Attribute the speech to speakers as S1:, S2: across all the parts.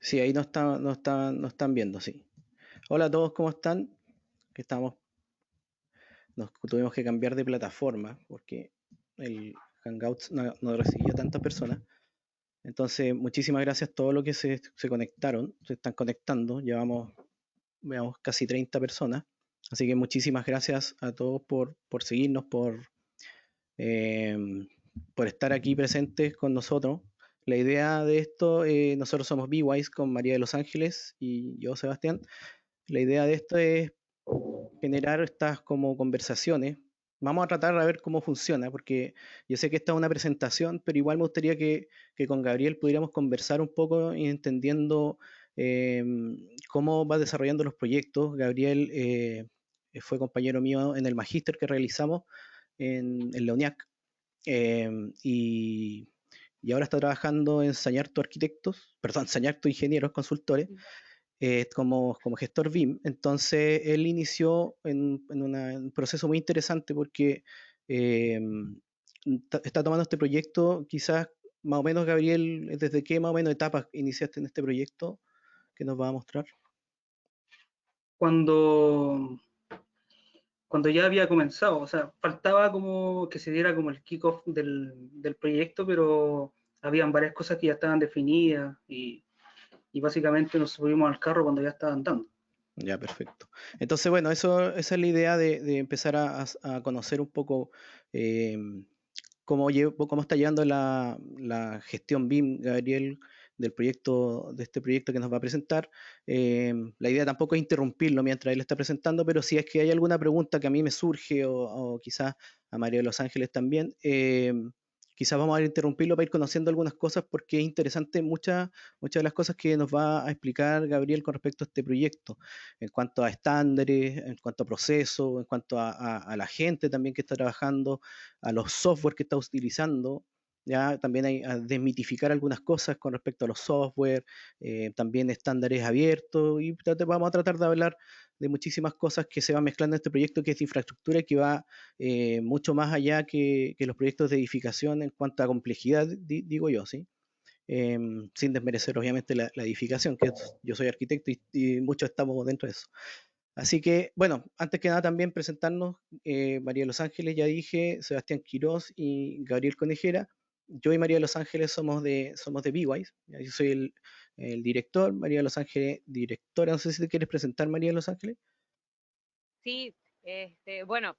S1: Sí, ahí no están viendo, sí. Hola a todos, ¿cómo están? Que estamos, nos tuvimos que cambiar de plataforma porque el Hangouts no recibía tantas personas. Entonces, muchísimas gracias a todos los que se conectaron, se están conectando. Llevamos, veamos, casi 30 personas. Así que muchísimas gracias a todos por seguirnos, eh, por estar aquí presentes con nosotros. La idea de esto, nosotros somos B-Wise con María de los Ángeles y yo, Sebastián. La idea de esto es generar estas como conversaciones. Vamos a tratar de ver cómo funciona, porque yo sé que esta es una presentación, pero igual me gustaría que con Gabriel pudiéramos conversar un poco y entendiendo eh, cómo va desarrollando los proyectos. Gabriel fue compañero mío en el magíster que realizamos en la UNIAC eh, y, y ahora está trabajando en Sañarto Arquitectos, perdón, Sañarto Ingenieros Consultores como gestor BIM. Entonces, él inició en un proceso muy interesante porque eh, está tomando este proyecto, quizás más o menos, Gabriel, ¿desde qué más o menos etapas iniciaste en este proyecto que nos va a mostrar?
S2: cuando, cuando ya había comenzado. O sea, faltaba como que se diera como el kickoff del proyecto, pero habían varias cosas que ya estaban definidas y básicamente nos subimos al carro cuando ya estaba andando.
S1: Ya, perfecto. Entonces, bueno, esa es la idea de empezar a conocer un poco eh, cómo está llevando la gestión BIM, Gabriel, de este proyecto que nos va a presentar. La idea tampoco es interrumpirlo mientras él está presentando, pero si es que hay alguna pregunta que a mí me surge o quizás a María de los Ángeles también, quizás vamos a interrumpirlo para ir conociendo algunas cosas porque es interesante muchas de las cosas que nos va a explicar Gabriel con respecto a este proyecto, en cuanto a estándares, en cuanto a procesos, en cuanto a la gente también que está trabajando, a los software que está utilizando. Ya también hay a desmitificar algunas cosas con respecto a los software, también estándares abiertos y vamos a tratar de hablar de muchísimas cosas que se van mezclando en este proyecto que es de infraestructura y que va mucho más allá que los proyectos de edificación en cuanto a complejidad, digo yo, ¿sí? Eh, Sin desmerecer obviamente la edificación, yo soy arquitecto y muchos estamos dentro de eso. Así que, bueno, antes que nada también presentarnos, María de los Ángeles, ya dije, Sebastián Quirós y Gabriel Conejera. Yo y María de los Ángeles somos de B-Wise. Yo soy el director, María de los Ángeles, directora. No sé si te quieres presentar, María de los Ángeles.
S3: Sí, bueno,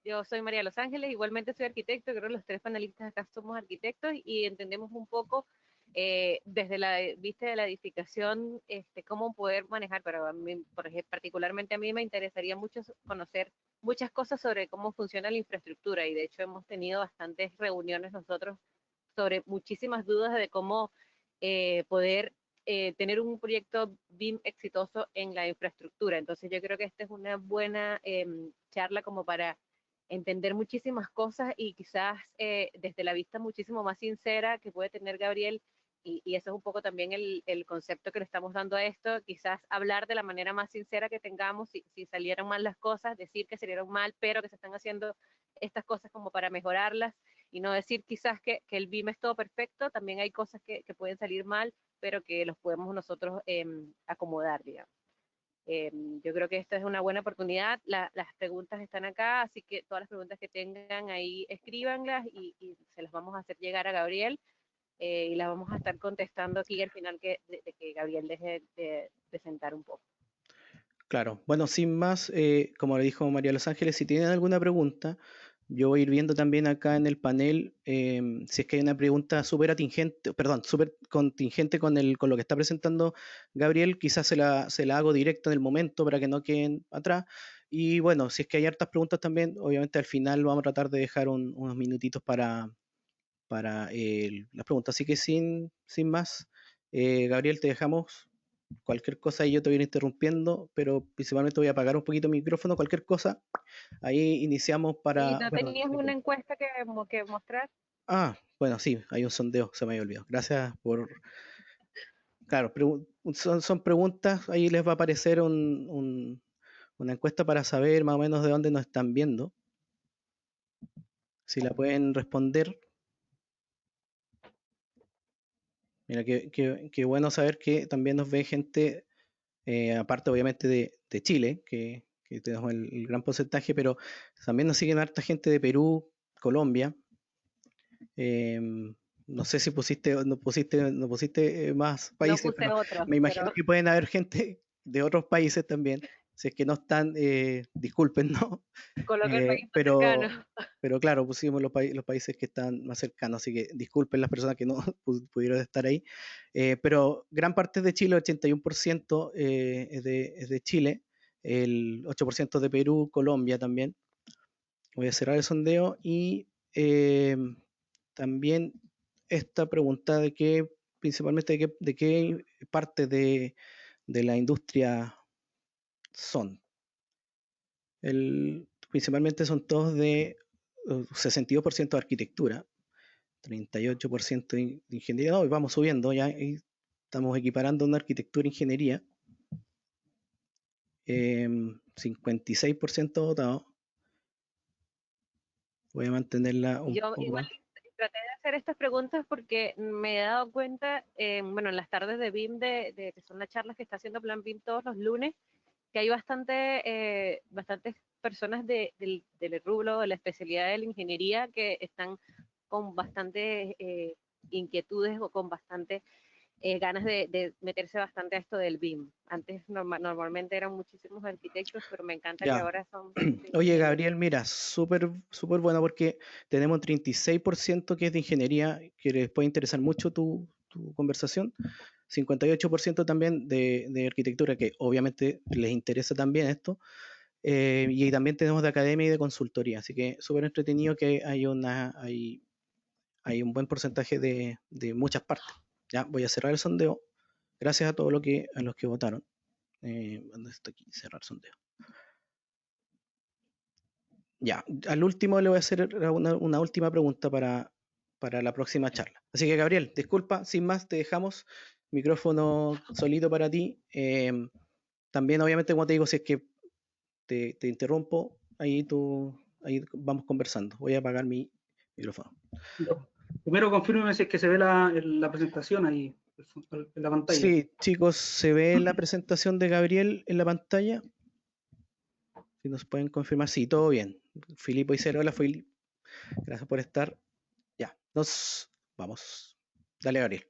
S3: yo soy María de los Ángeles, igualmente soy arquitecto, creo que los tres panelistas acá somos arquitectos y entendemos un poco desde la vista de la edificación cómo poder manejar, pero a mí, por ejemplo, particularmente a mí me interesaría mucho conocer muchas cosas sobre cómo funciona la infraestructura y de hecho hemos tenido bastantes reuniones nosotros sobre muchísimas dudas de cómo poder tener un proyecto BIM exitoso en la infraestructura. Entonces yo creo que esta es una buena charla como para entender muchísimas cosas y quizás desde la vista muchísimo más sincera que puede tener Gabriel, y eso es un poco también el concepto que le estamos dando a esto, quizás hablar de la manera más sincera que tengamos, si salieron mal las cosas, decir que salieron mal, pero que se están haciendo estas cosas como para mejorarlas, y no decir quizás que el BIM es todo perfecto, también hay cosas que pueden salir mal, pero que los podemos nosotros acomodar, digamos. Yo creo que esta es una buena oportunidad. Las preguntas están acá, así que todas las preguntas que tengan ahí, escríbanlas y se las vamos a hacer llegar a Gabriel y las vamos a estar contestando aquí al final de que Gabriel deje de presentar un poco.
S1: Claro, bueno, sin más, como le dijo María de los Ángeles, si tienen alguna pregunta, yo voy a ir viendo también acá en el panel si es que hay una pregunta súper atingente, perdón, súper contingente con lo que está presentando Gabriel, quizás se la hago directo en el momento para que no queden atrás. Y bueno, si es que hay hartas preguntas también, obviamente al final vamos a tratar de dejar unos minutitos para las preguntas. Así que sin más, Gabriel, te dejamos cualquier cosa y yo te voy a ir interrumpiendo, pero principalmente voy a apagar un poquito mi micrófono, cualquier cosa, ahí iniciamos
S3: ¿Y
S1: para...
S3: no
S1: Perdón.
S3: tenías una encuesta que mostrar?
S1: Ah, bueno, sí, hay un sondeo, se me había olvidado. Gracias por... Claro, son preguntas, ahí les va a aparecer una encuesta para saber más o menos de dónde nos están viendo. Si la pueden responder. Mira, qué bueno saber que también nos ve gente, aparte obviamente de Chile, que tenemos el gran porcentaje, pero también nos siguen harta gente de Perú, Colombia. No sé si no pusiste más
S3: No
S1: países,
S3: puse
S1: pero
S3: otros,
S1: me imagino
S3: pero
S1: que pueden haber gente de otros países también. Si es que no están, disculpen, ¿no?
S3: coloca el país más
S1: Pero,
S3: cercano.
S1: pero claro, pusimos los países que están más cercanos, así que disculpen las personas que no pudieron estar ahí. Pero gran parte de Chile, 81% es de Chile, el 8% de Perú, Colombia también. Voy a cerrar el sondeo y también esta pregunta de qué, principalmente de qué parte de la industria son. Principalmente son todos de 62% de arquitectura, 38% de ingeniería, no, y vamos subiendo, ya estamos equiparando una arquitectura e ingeniería, 56% votado, voy a mantenerla un
S3: Yo
S1: poco
S3: igual
S1: más.
S3: traté de hacer estas preguntas porque me he dado cuenta, bueno, en las tardes de BIM, que son las charlas que está haciendo Plan BIM todos los lunes, que hay bastantes personas del rubro, de la especialidad de la ingeniería, que están con bastantes inquietudes o con bastantes ganas de meterse bastante a esto del BIM. Antes normalmente eran muchísimos arquitectos, pero me encanta que
S1: Ya.
S3: ahora son
S1: Oye,
S3: ingenieros.
S1: Gabriel, mira, súper bueno porque tenemos 36% que es de ingeniería, que les puede interesar mucho tu conversación, 58% también de arquitectura, que obviamente les interesa también esto, y también tenemos de academia y de consultoría, así que súper entretenido que hay un buen porcentaje de muchas partes. Ya, voy a cerrar el sondeo, gracias a todos a los que votaron. ¿Dónde está aquí? Cerrar sondeo. Ya, al último le voy a hacer una última pregunta para la próxima charla. Así que, Gabriel, disculpa, sin más, te dejamos micrófono solito para ti. También, obviamente, como te digo, si es que te interrumpo, ahí vamos conversando. Voy a apagar mi micrófono.
S2: Primero confírmeme si es que se ve la presentación ahí en la pantalla.
S1: Sí, chicos, ¿se ve la presentación de Gabriel en la pantalla? Si nos pueden confirmar, sí, todo bien. Filipo y Cero, hola, gracias por estar. Ya, nos vamos. Dale, Gabriel.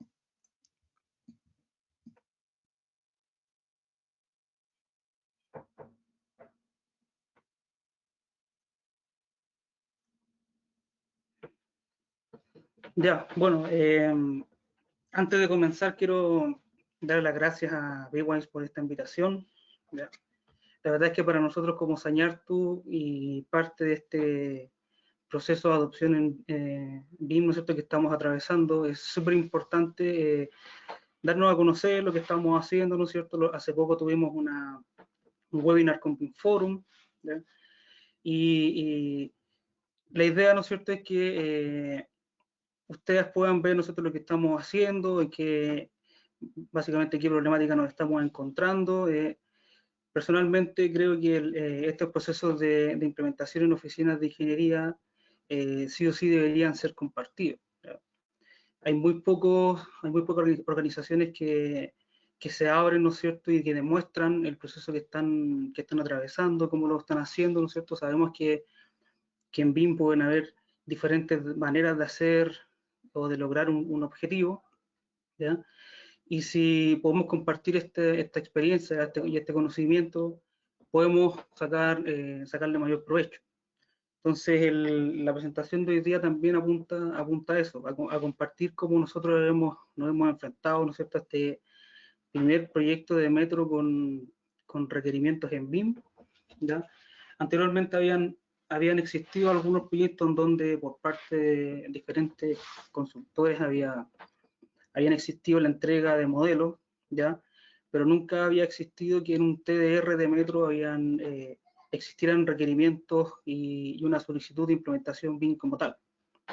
S2: Ya, bueno, antes de comenzar quiero dar las gracias a Bwise por esta invitación. ¿Ya? La verdad es que para nosotros como Sañartu y parte de este proceso de adopción en BIM, ¿no es cierto?, que estamos atravesando, es súper importante darnos a conocer lo que estamos haciendo, ¿no es cierto? Hace poco tuvimos un webinar con BIM Forum, ¿ya? Y la idea, ¿no es cierto?, es que ustedes puedan ver nosotros lo que estamos haciendo y que básicamente qué problemática nos estamos encontrando. Personalmente creo que estos procesos de implementación en oficinas de ingeniería sí o sí deberían ser compartidos. ¿Ya? Hay muy pocas organizaciones que se abren, ¿no es cierto?, y que demuestran el proceso que están atravesando, cómo lo están haciendo, ¿no es cierto? Sabemos que en BIM pueden haber diferentes maneras de hacer o de lograr un objetivo, ¿ya? Y si podemos compartir esta experiencia y este conocimiento, podemos sacarle mayor provecho. Entonces, la presentación de hoy día también apunta a eso, a compartir cómo nosotros nos hemos enfrentado, ¿no es cierto?, a este primer proyecto de metro con requerimientos en BIM, ¿ya? Anteriormente habían existido algunos proyectos en donde por parte de diferentes consultores habían existido la entrega de modelos, ¿ya? Pero nunca había existido que en un TDR de metro existieran requerimientos y una solicitud de implementación BIM como tal,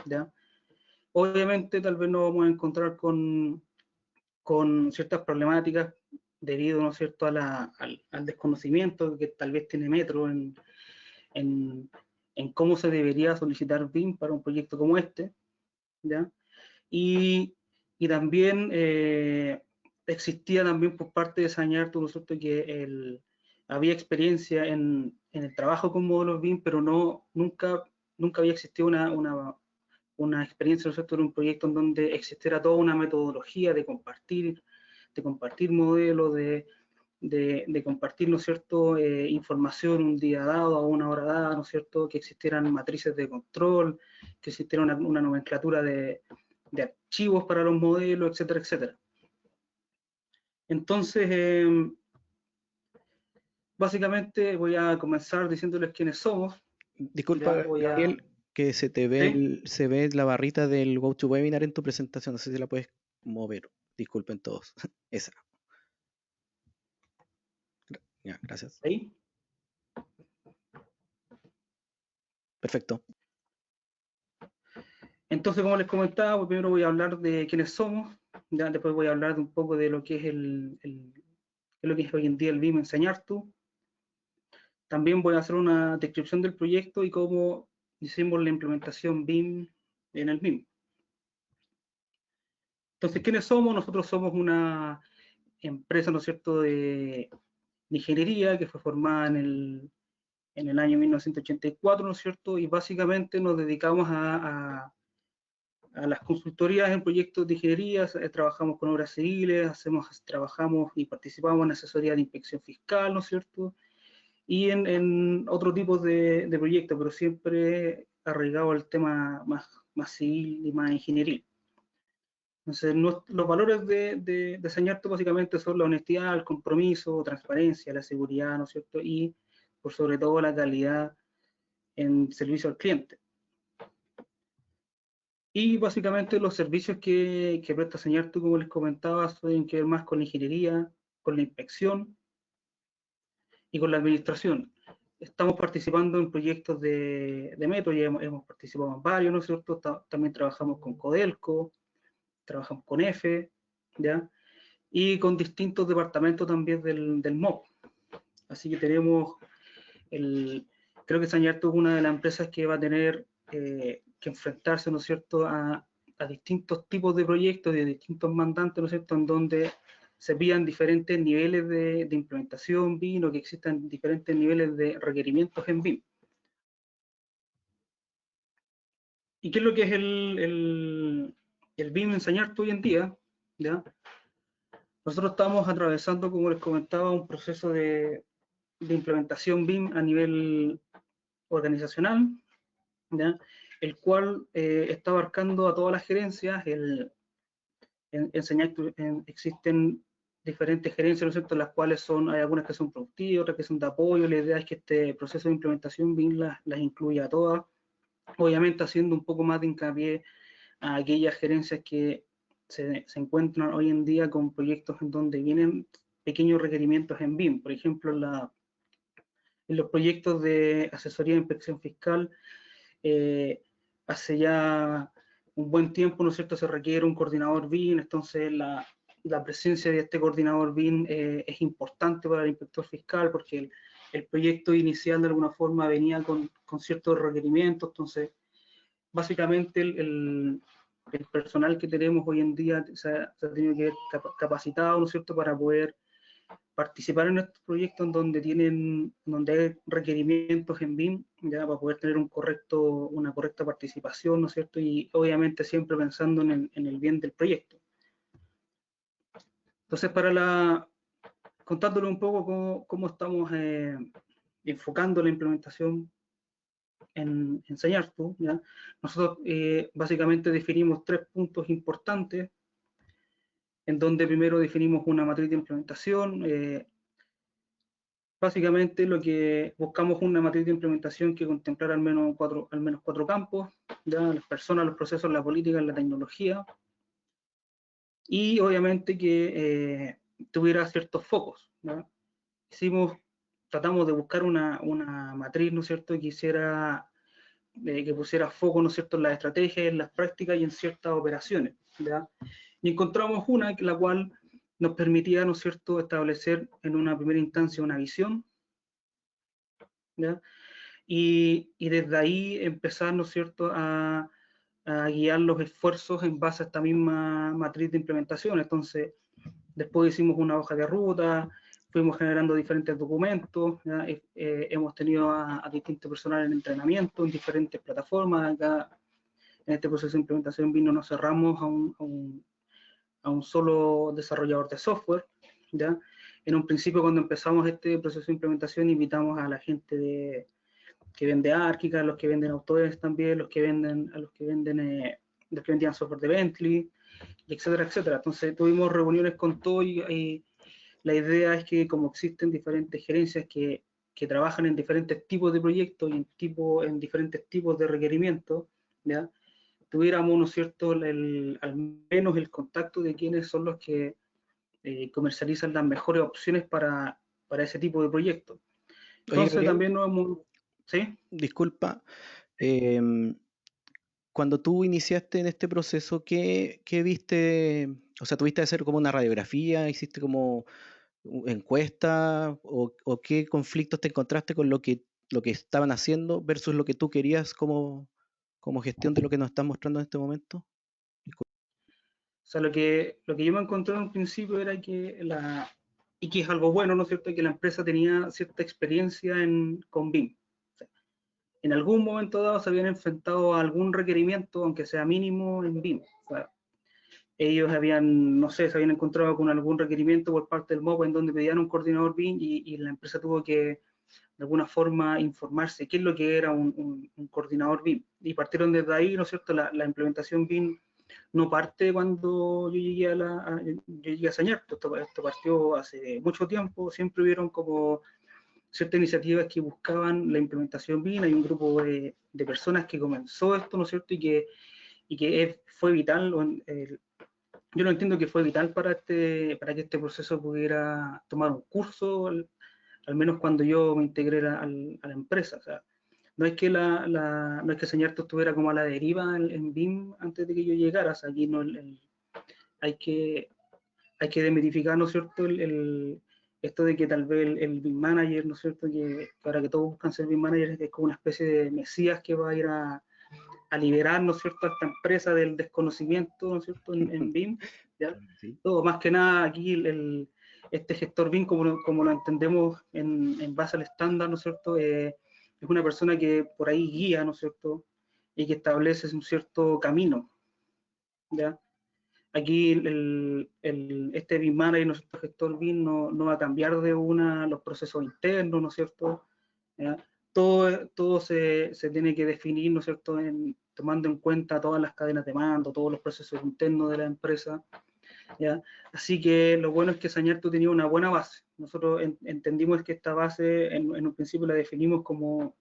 S2: ¿ya? Obviamente tal vez nos vamos a encontrar con ciertas problemáticas debido, ¿no es cierto?, al desconocimiento que tal vez tiene Metro en, en cómo se debería solicitar BIM para un proyecto como este, ¿ya? Y Y también existía también por parte de Sañartu, ¿no es cierto?, que había experiencia en el trabajo con módulos BIM, pero nunca había existido una experiencia, ¿no es cierto?, en un proyecto en donde existiera toda una metodología de compartir modelos, de compartir, ¿no es cierto?, información un día dado, a una hora dada, ¿no es cierto?, que existieran matrices de control, que existiera una nomenclatura de archivos para los modelos, etcétera, etcétera. Entonces, básicamente voy a comenzar diciéndoles quiénes somos.
S1: Disculpa, Gabriel, que se te ve,
S2: ¿Sí?
S1: se ve la barrita del GoToWebinar en tu presentación, no sé si la puedes mover. Disculpen todos. Esa. Ya, gracias.
S2: ¿Ahí?
S1: Perfecto.
S2: Entonces, como les comentaba, primero voy a hablar de quiénes somos, ya después voy a hablar de un poco de lo que es lo que es hoy en día el BIM en Sañartu. También voy a hacer una descripción del proyecto y cómo hicimos la implementación BIM en el BIM. Entonces, ¿quiénes somos? Nosotros somos una empresa, ¿no es cierto?, de ingeniería que fue formada en el año 1984, ¿no es cierto? Y básicamente nos dedicamos a las consultorías en proyectos de ingeniería, trabajamos con obras civiles, trabajamos y participamos en asesoría de inspección fiscal, ¿no es cierto? Y en otro tipo de proyectos, pero siempre arraigado al tema más civil y más ingenieril. Entonces, los valores de Sañartu básicamente son la honestidad, el compromiso, transparencia, la seguridad, ¿no es cierto? Y por sobre todo la calidad en servicio al cliente. Y básicamente los servicios que presta Sañartu, como les comentaba, tienen que ver más con la ingeniería, con la inspección y con la administración. Estamos participando en proyectos de Metro, ya hemos participado en varios, ¿no es cierto? También trabajamos con Codelco, trabajamos con EFE, ¿ya? Y con distintos departamentos también del MOP. Así que tenemos, creo que Sañartu es una de las empresas que va a tener que enfrentarse, ¿no es cierto?, a distintos tipos de proyectos, de distintos mandantes, ¿no es cierto?, en donde se pidan diferentes niveles de implementación BIM o que existan diferentes niveles de requerimientos en BIM. ¿Y qué es lo que es el BIM en Sañartu hoy en día? ¿Ya? Nosotros estamos atravesando, como les comentaba, un proceso de implementación BIM a nivel organizacional, ¿ya? El cual está abarcando a todas las gerencias. En Sañartu existen diferentes gerencias, ¿no es cierto?, las cuales hay algunas que son productivas, otras que son de apoyo. La idea es que este proceso de implementación BIM las incluya a todas, obviamente haciendo un poco más de hincapié a aquellas gerencias que se encuentran hoy en día con proyectos en donde vienen pequeños requerimientos en BIM. Por ejemplo, en los proyectos de asesoría de inspección fiscal, hace ya un buen tiempo, ¿no es cierto?, se requiere un coordinador BIM. Entonces la presencia de este coordinador BIM es importante para el inspector fiscal, porque el proyecto inicial de alguna forma venía con ciertos requerimientos. Entonces, básicamente el personal que tenemos hoy en día se ha tenido que ver capacitado, ¿no es cierto?, para poder participar en estos proyectos donde hay requerimientos en BIM, ya, para poder tener una correcta participación, ¿no es cierto?, y obviamente siempre pensando en el bien del proyecto. Entonces, contándole un poco cómo estamos enfocando la implementación en Sañartu, ¿ya? Nosotros básicamente definimos 3 puntos importantes, en donde primero definimos una matriz de implementación. Básicamente lo que buscamos una matriz de implementación que contemplara al menos cuatro campos, ¿ya? Las personas, los procesos, la política, la tecnología, y obviamente que tuviera ciertos focos, ¿ya? Tratamos de buscar una matriz, ¿no es cierto?, que pusiera foco, ¿no es cierto?, en las estrategias, en las prácticas y en ciertas operaciones, ¿ya? Y encontramos una, la cual nos permitía, ¿no es cierto?, establecer en una primera instancia una visión, ¿ya? Y desde ahí empezar, ¿no es cierto?, a a guiar los esfuerzos en base a esta misma matriz de implementación. Entonces, después hicimos una hoja de ruta, fuimos generando diferentes documentos, hemos tenido a distintos personal en entrenamiento en diferentes plataformas. Acá, en este proceso de implementación BIM no nos cerramos a un solo desarrollador de software, ¿ya? En un principio, cuando empezamos este proceso de implementación, invitamos a la gente que vende Archicad, a los que venden Autodesk también, los que vendían software de Bentley, etcétera, etcétera. Entonces tuvimos reuniones con todo y la idea es que como existen diferentes gerencias que trabajan en diferentes tipos de proyectos y en diferentes tipos de requerimientos, ¿ya? Tuviéramos, ¿no es cierto?, al menos el contacto de quienes son los que comercializan las mejores opciones para ese tipo de proyectos. Entonces,
S1: Gabriel,
S2: también nos hemos... ¿Sí?
S1: disculpa, cuando tú iniciaste en este proceso, ¿qué viste? O sea, ¿tuviste que hacer como una radiografía? ¿Hiciste como encuesta? ¿O qué conflictos te encontraste con lo que estaban haciendo versus lo que tú querías como gestión de lo que nos estás mostrando en este momento?
S2: O sea, lo que yo me encontré en un principio era que y que es algo bueno, ¿no es cierto?, que la empresa tenía cierta experiencia con BIM. O sea, en algún momento dado se habían enfrentado a algún requerimiento, aunque sea mínimo, en BIM. O sea, ellos no sé, se habían encontrado con algún requerimiento por parte del MOPA en donde pedían un coordinador BIM y la empresa tuvo que, de alguna forma, informarse qué es lo que era un coordinador BIM. Y partieron desde ahí, ¿no es cierto?, la implementación BIM no parte cuando yo llegué a Sañarto, esto partió hace mucho tiempo, siempre hubieron como ciertas iniciativas que buscaban la implementación BIM, hay un grupo de personas que comenzó esto, ¿no es cierto?, y que fue vital, yo no entiendo que fue vital para que este proceso pudiera tomar un curso, al menos cuando yo me integré a la empresa. O sea, no es que no es que Señarto estuviera como a la deriva en BIM antes de que yo llegara. O sea, aquí no, hay que demitificar, ¿no es cierto?, esto de que tal vez el BIM Manager, ¿no es cierto?, que ahora que todos buscan ser BIM Manager, es como una especie de mesías que va a ir a liberar, ¿no es cierto?, a esta empresa del desconocimiento, ¿no es cierto?, en BIM, ¿ya?
S1: Sí.
S2: Todo, más que nada aquí este gestor BIM, como lo entendemos en base al estándar, ¿no es cierto?, es una persona que por ahí guía, ¿no es cierto?, y que establece un cierto camino, ¿ya? Aquí este BIM Manager, nuestro gestor BIM, no va a cambiar los procesos internos, ¿no es cierto? ¿Ya? Todo se tiene que definir, ¿no es cierto?, tomando en cuenta todas las cadenas de mando, todos los procesos internos de la empresa, ¿ya? Así que lo bueno es que Sañarto tenía una buena base. Nosotros entendimos que esta base, en un principio la definimos como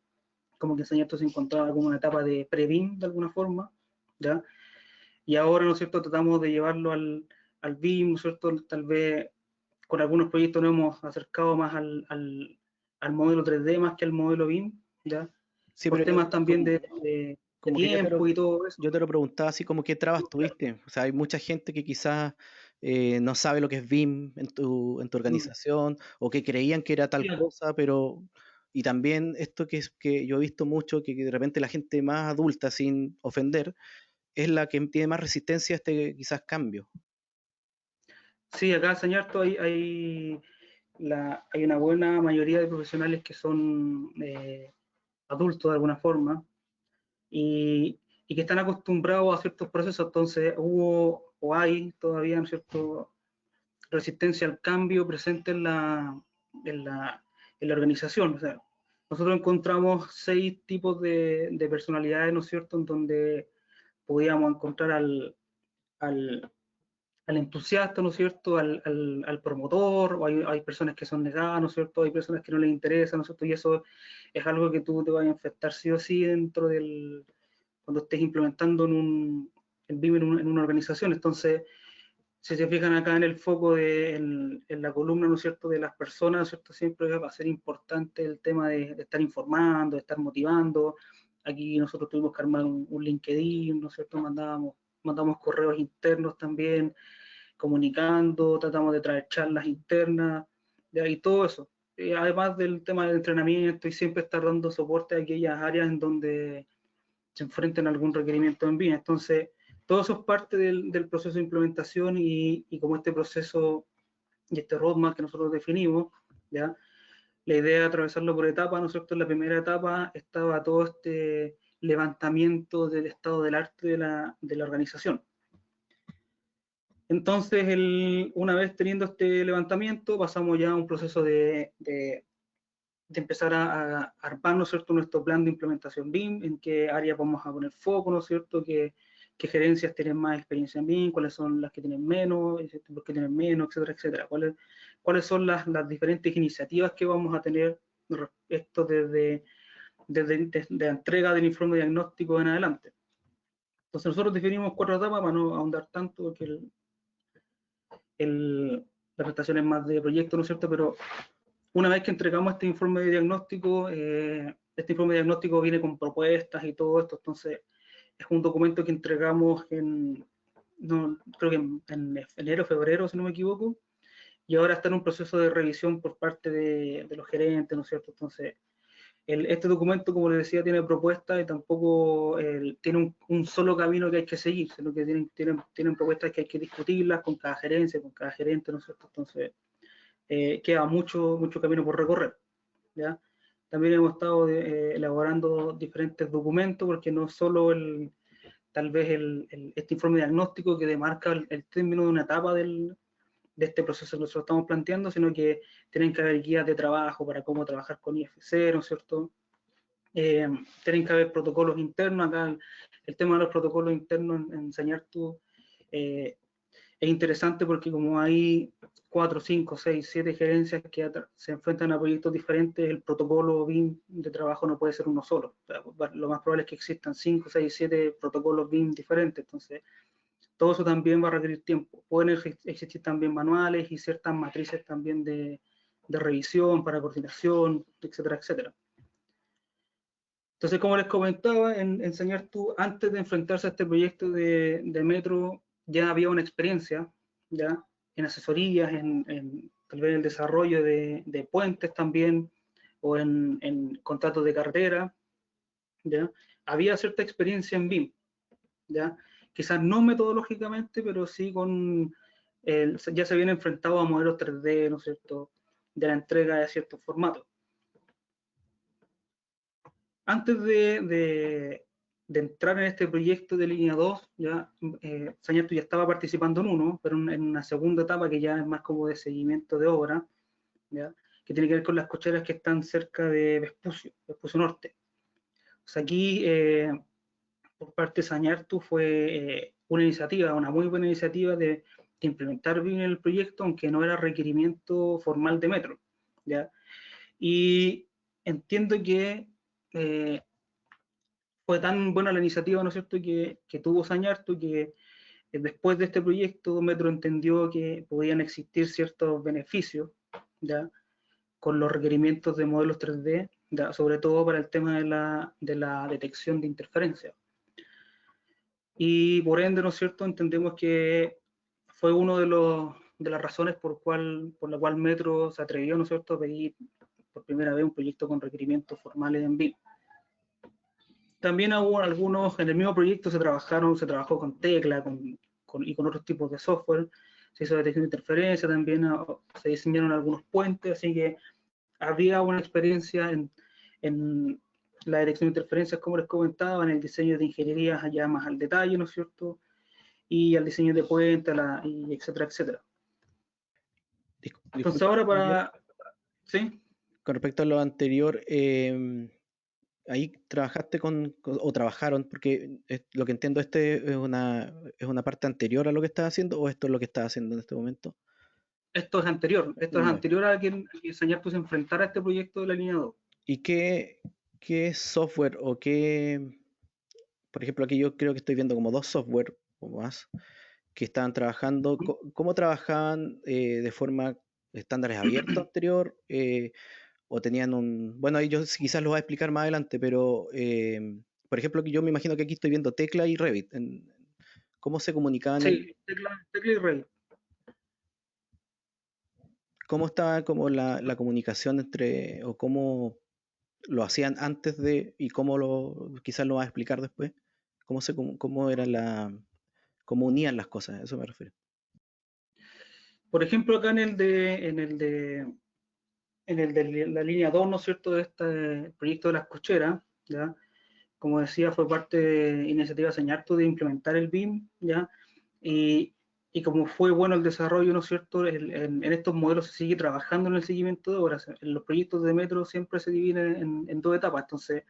S2: que Sañarto se encontraba como una etapa de pre-BIM, de alguna forma, ¿ya? Y ahora, ¿no es cierto?, tratamos de llevarlo al BIM, ¿no es cierto?, tal vez con algunos proyectos nos hemos acercado más al modelo 3D más que al modelo BIM, ¿ya?
S1: Sí,
S2: Por
S1: pero
S2: temas también de
S1: como que
S2: tiempo y todo eso.
S1: yo te lo preguntaba así como qué trabas tuviste. O sea, hay mucha gente que quizás no sabe lo que es BIM en tu organización o que creían que era tal cosa, pero... Y también esto que yo he visto mucho, que de repente la gente más adulta, sin ofender, es la que tiene más resistencia a este quizás cambio.
S2: Sí, acá en Sañarto hay una buena mayoría de profesionales que son adultos de alguna forma y que están acostumbrados a ciertos procesos. Entonces hubo o hay todavía, ¿no es cierto?, resistencia al cambio presente en la organización. O sea, nosotros encontramos 6 tipos de personalidades, ¿no es cierto?, en donde podíamos encontrar al entusiasta, ¿no es cierto?, al promotor, o hay personas que son negadas, ¿no es cierto?, hay personas que no les interesa, ¿no es cierto?, y eso es algo que tú te vas a enfrentar sí o sí cuando estés implementando el BIM en una organización. Entonces, si se fijan acá en el foco en la columna, ¿no es cierto?, de las personas, ¿no es cierto?, siempre va a ser importante el tema de estar informando, de estar motivando. Aquí nosotros tuvimos que armar un LinkedIn, ¿no es cierto?, mandamos correos internos también, comunicando, tratamos de traer charlas internas, y todo eso. Además del tema del entrenamiento y siempre estar dando soporte a aquellas áreas en donde se enfrenten a algún requerimiento en BIM. Entonces, todo eso es parte del proceso de implementación y como este proceso y este roadmap que nosotros definimos, ¿ya? La idea de atravesarlo por etapas, ¿no es cierto? En la primera etapa estaba todo este levantamiento del estado del arte de la organización. Entonces, una vez teniendo este levantamiento, pasamos ya a un proceso de empezar a armar, ¿no es cierto?, nuestro plan de implementación BIM, en qué áreas vamos a poner foco, ¿no es cierto?, qué gerencias tienen más experiencia en BIM, cuáles son las que tienen menos, por qué tienen menos, etcétera, etcétera. ¿Cuáles son las diferentes iniciativas que vamos a tener respecto desde de entrega del informe diagnóstico en adelante? Entonces nosotros definimos 4 etapas para no ahondar tanto, porque la presentación es más de proyecto, ¿no es cierto?, pero una vez que entregamos este informe diagnóstico viene con propuestas y todo esto, entonces es un documento que entregamos creo que en enero, febrero, si no me equivoco, y ahora está en un proceso de revisión por parte de los gerentes, ¿no es cierto? Entonces, este documento, como les decía, tiene propuestas y tampoco tiene un solo camino que hay que seguir, sino que tienen propuestas que hay que discutirlas con cada gerencia, con cada gerente, ¿no es cierto? Entonces, queda mucho camino por recorrer, ¿ya? También hemos estado elaborando diferentes documentos, porque no solo tal vez este informe diagnóstico que demarca el término de una etapa de este proceso que nosotros estamos planteando, sino que tienen que haber guías de trabajo para cómo trabajar con IFC, ¿no es cierto? Tienen que haber protocolos internos. Acá el tema de los protocolos internos en Sañartu es interesante porque como hay 4, 5, 6, 7 gerencias que se enfrentan a proyectos diferentes, el protocolo BIM de trabajo no puede ser uno solo. O sea, lo más probable es que existan 5, 6, 7 protocolos BIM diferentes. Entonces, todo eso también va a requerir tiempo. Pueden existir también manuales y ciertas matrices también de revisión, para coordinación, etcétera, etcétera. Entonces, como les comentaba, en Sañartu, antes de enfrentarse a este proyecto de Metro, ya había una experiencia, ¿ya?, en asesorías, tal vez en el desarrollo de puentes también, o en contratos de carretera, ¿ya? Había cierta experiencia en BIM, ¿ya? Quizás no metodológicamente, pero sí ya se habían enfrentado a modelos 3D, ¿no es cierto?, de la entrega de ciertos formatos. Antes de entrar en este proyecto de línea 2, ya Sañartu ya estaba participando en uno, pero en una segunda etapa que ya es más como de seguimiento de obra, ¿ya?, que tiene que ver con las cocheras que están cerca de Vespucio Norte. O sea, aquí, por parte de Sañartu, fue una muy buena iniciativa de implementar bien el proyecto, aunque no era requerimiento formal de Metro, ¿ya? Y entiendo que fue tan buena la iniciativa, ¿no es cierto?, que tuvo Sañartu, que después de este proyecto Metro entendió que podían existir ciertos beneficios, ¿ya?, con los requerimientos de modelos 3D, ¿ya?, sobre todo para el tema de la detección de interferencia. Y por ende, ¿no es cierto?, entendemos que fue una de las razones por la cual Metro se atrevió, ¿no es cierto?, a pedir por primera vez un proyecto con requerimientos formales en BIM. También hubo algunos, en el mismo proyecto se trabajó con Tecla y con otros tipos de software, se hizo detección de interferencia, también se diseñaron algunos puentes, así que había una experiencia en la detección de interferencias, como les comentaba, en el diseño de ingeniería allá más al detalle, ¿no es cierto?, y al diseño de puentes, y etcétera, etcétera. Entonces ahora ¿sí?
S1: Con respecto a lo anterior, ahí trabajaste o trabajaron, porque lo que entiendo, es una parte anterior a lo que estás haciendo, o esto es lo que estás haciendo en este momento.
S2: Esto es anterior a que Sañartu se enfrentara a este proyecto de la línea 2.
S1: ¿Y qué software o por ejemplo, aquí yo creo que estoy viendo como 2 software o más que estaban trabajando? ¿Cómo trabajaban de forma estándares abiertos anterior? ¿O tenían bueno, ahí yo quizás lo voy a explicar más adelante, pero por ejemplo, yo me imagino que aquí estoy viendo Tecla y Revit. ¿Cómo se comunicaban?
S2: Sí, Tecla y Revit.
S1: ¿Cómo estaba como la comunicación entre, o cómo lo hacían antes de, y quizás lo vas a explicar después, cómo era cómo unían las cosas, a eso me refiero.
S2: Por ejemplo, acá en el de la línea 2, ¿no es cierto?, de este proyecto de las cocheras, ¿ya? Como decía, fue parte de iniciativa Señartu de implementar el BIM, ¿ya? Y como fue bueno el desarrollo, ¿no es cierto?, en estos modelos se sigue trabajando en el seguimiento de obras. En los proyectos de metro siempre se dividen en dos etapas. Entonces,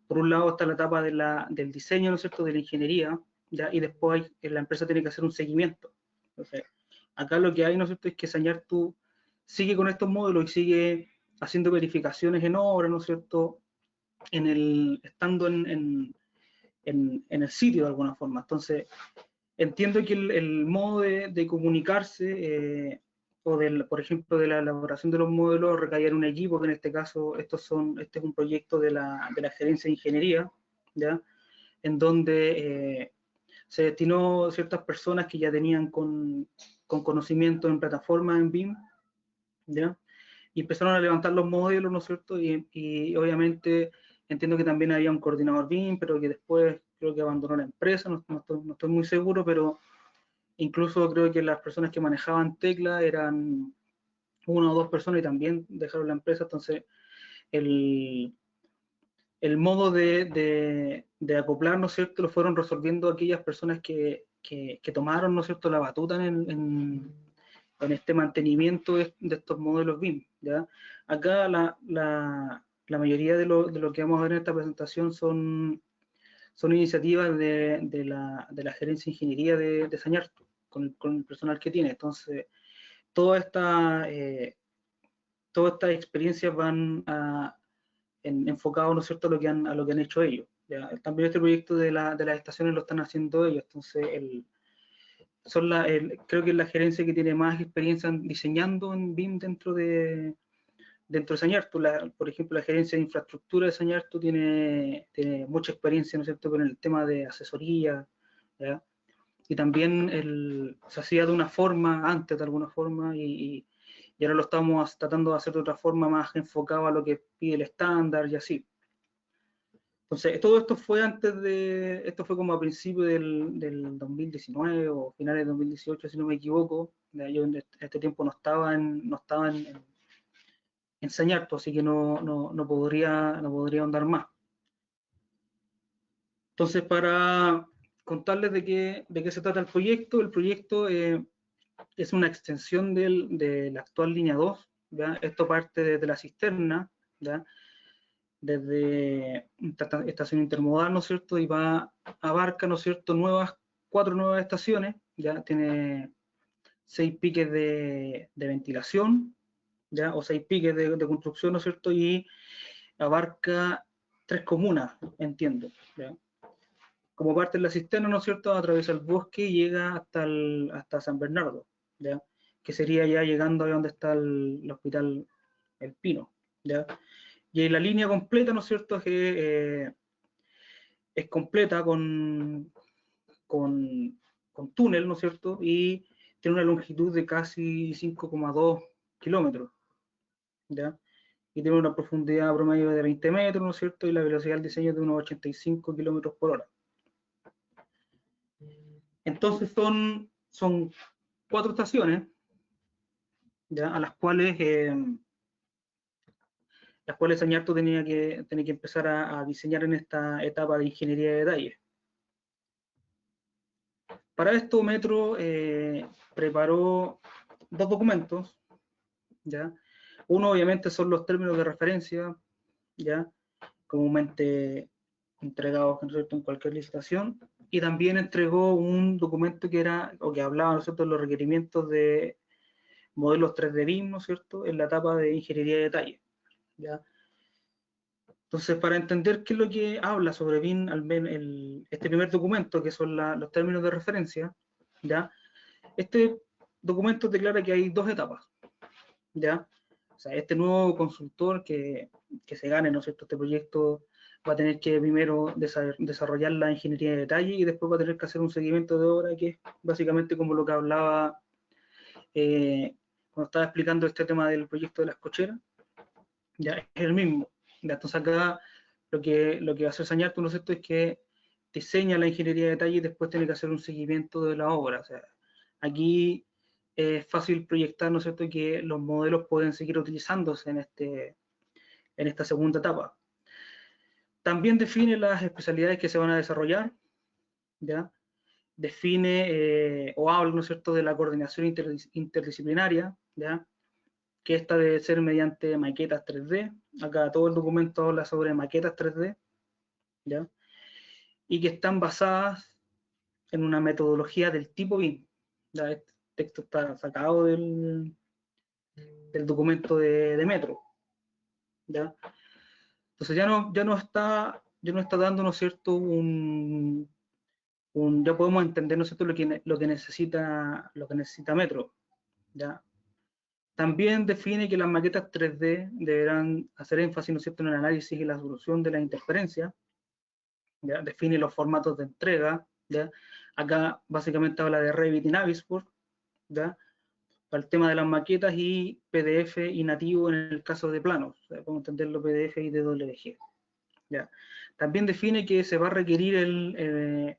S2: por un lado está la etapa del diseño, ¿no es cierto?, de la ingeniería, ¿ya? Y después la empresa tiene que hacer un seguimiento. Entonces, acá lo que hay, ¿no es cierto?, es que Señartu sigue con estos módulos y sigue haciendo verificaciones en obra, ¿no es cierto?, estando en el sitio de alguna forma. Entonces, entiendo que el modo de comunicarse por ejemplo, de la elaboración de los modelos recae en un equipo, que en este caso este es un proyecto de la gerencia de ingeniería, ¿ya? En donde se destinó ciertas personas que ya tenían con conocimiento en plataforma en BIM, ¿ya? Y empezaron a levantar los modelos, ¿no es cierto? Y obviamente entiendo que también había un coordinador BIM, pero que después creo que abandonó la empresa, no estoy muy seguro, pero incluso creo que las personas que manejaban Tecla eran una o dos personas y también dejaron la empresa. Entonces el modo de acoplar, ¿no es cierto?, lo fueron resolviendo aquellas personas que tomaron, ¿no es cierto?, la batuta en este mantenimiento de estos modelos BIM, ¿ya? Acá la mayoría de lo que vamos a ver en esta presentación son iniciativas de la gerencia de ingeniería de Sañartu, con el personal que tiene. Entonces, todas estas experiencias van enfocadas, ¿no es cierto?, a lo que han hecho ellos, ¿ya? También este proyecto de las estaciones lo están haciendo ellos. Entonces, creo que es la gerencia que tiene más experiencia diseñando en BIM dentro de Sañartu. Por ejemplo, la gerencia de infraestructura de Sañartu tiene mucha experiencia, ¿no es cierto?, con el tema de asesoría, ¿ya? Y también se hacía de una forma antes, de alguna forma, y ahora lo estamos tratando de hacer de otra forma, más enfocado a lo que pide el estándar y así. Entonces, todo esto fue esto fue como a principios del 2019 o finales de 2018, si no me equivoco. Yo en este tiempo no estaba en Sañartu, así que no podría ahondar más. Entonces, para contarles de qué se trata el proyecto es una extensión de la actual línea 2, ¿ya? Esto parte desde la cisterna, ¿ya?, desde estación intermodal, ¿no es cierto?, y abarca, ¿no es cierto?, 4 nuevas estaciones, ya tiene 6 piques de ventilación, ya, o 6 piques de construcción, ¿no es cierto?, y abarca 3 comunas, entiendo, ¿ya? Como parte de la cisterna, ¿no es cierto?, atraviesa el bosque y llega hasta San Bernardo, ¿ya?, que sería ya llegando a donde está el hospital El Pino, ¿ya? Y la línea completa, ¿no es cierto?, que es completa con túnel, ¿no es cierto?, y tiene una longitud de casi 5,2 kilómetros, ¿ya? Y tiene una profundidad promedio de 20 metros, ¿no es cierto?, y la velocidad del diseño es de unos 85 kilómetros por hora. Entonces son 4 estaciones, ¿ya?, a las cuales Sañartu tenía que empezar a diseñar en esta etapa de ingeniería de detalle. Para esto Metro preparó 2 documentos, ¿ya? Uno obviamente son los términos de referencia, ¿ya?, comúnmente entregados, ¿no es cierto?, en cualquier licitación, y también entregó un documento que hablaba, ¿no es cierto?, de los requerimientos de modelos 3D BIM, ¿no es cierto?, en la etapa de ingeniería de detalle, ¿ya? Entonces, para entender qué es lo que habla sobre BIM, este primer documento, que son los términos de referencia, ¿ya?, este documento declara que hay 2 etapas, ¿ya? O sea, este nuevo consultor que se gane, ¿no es cierto?, este proyecto, va a tener que primero desarrollar la ingeniería de detalle y después va a tener que hacer un seguimiento de obra, que es básicamente como lo que hablaba cuando estaba explicando este tema del proyecto de las cocheras, ya es el mismo, Entonces acá lo que hace Sañartu, ¿no es cierto?, es que diseña la ingeniería de detalle y después tiene que hacer un seguimiento de la obra. O sea, aquí es fácil proyectar, ¿no es cierto?, que los modelos pueden seguir utilizándose en esta segunda etapa. También define las especialidades que se van a desarrollar, ¿ya? Define o habla, ¿no es cierto?, de la coordinación interdisciplinaria, ¿ya?, que esta debe ser mediante maquetas 3D. Acá todo el documento habla sobre maquetas 3D, ¿ya?, y que están basadas en una metodología del tipo BIM. ¿Ya? Este texto está sacado del documento de Metro, ¿ya? Entonces ya no está dando, ¿no es cierto?, ya podemos entender, ¿no es cierto?, lo que necesita Metro, ¿ya? También define que las maquetas 3D deberán hacer énfasis, ¿no es cierto?, en el análisis y la solución de la interferencia, ¿ya? Define los formatos de entrega, ¿ya? Acá básicamente habla de Revit y Navisworks, ¿ya?, para el tema de las maquetas, y PDF y nativo en el caso de planos. O sea, podemos entender los PDF y DWG. ¿Ya? También define que se va a requerir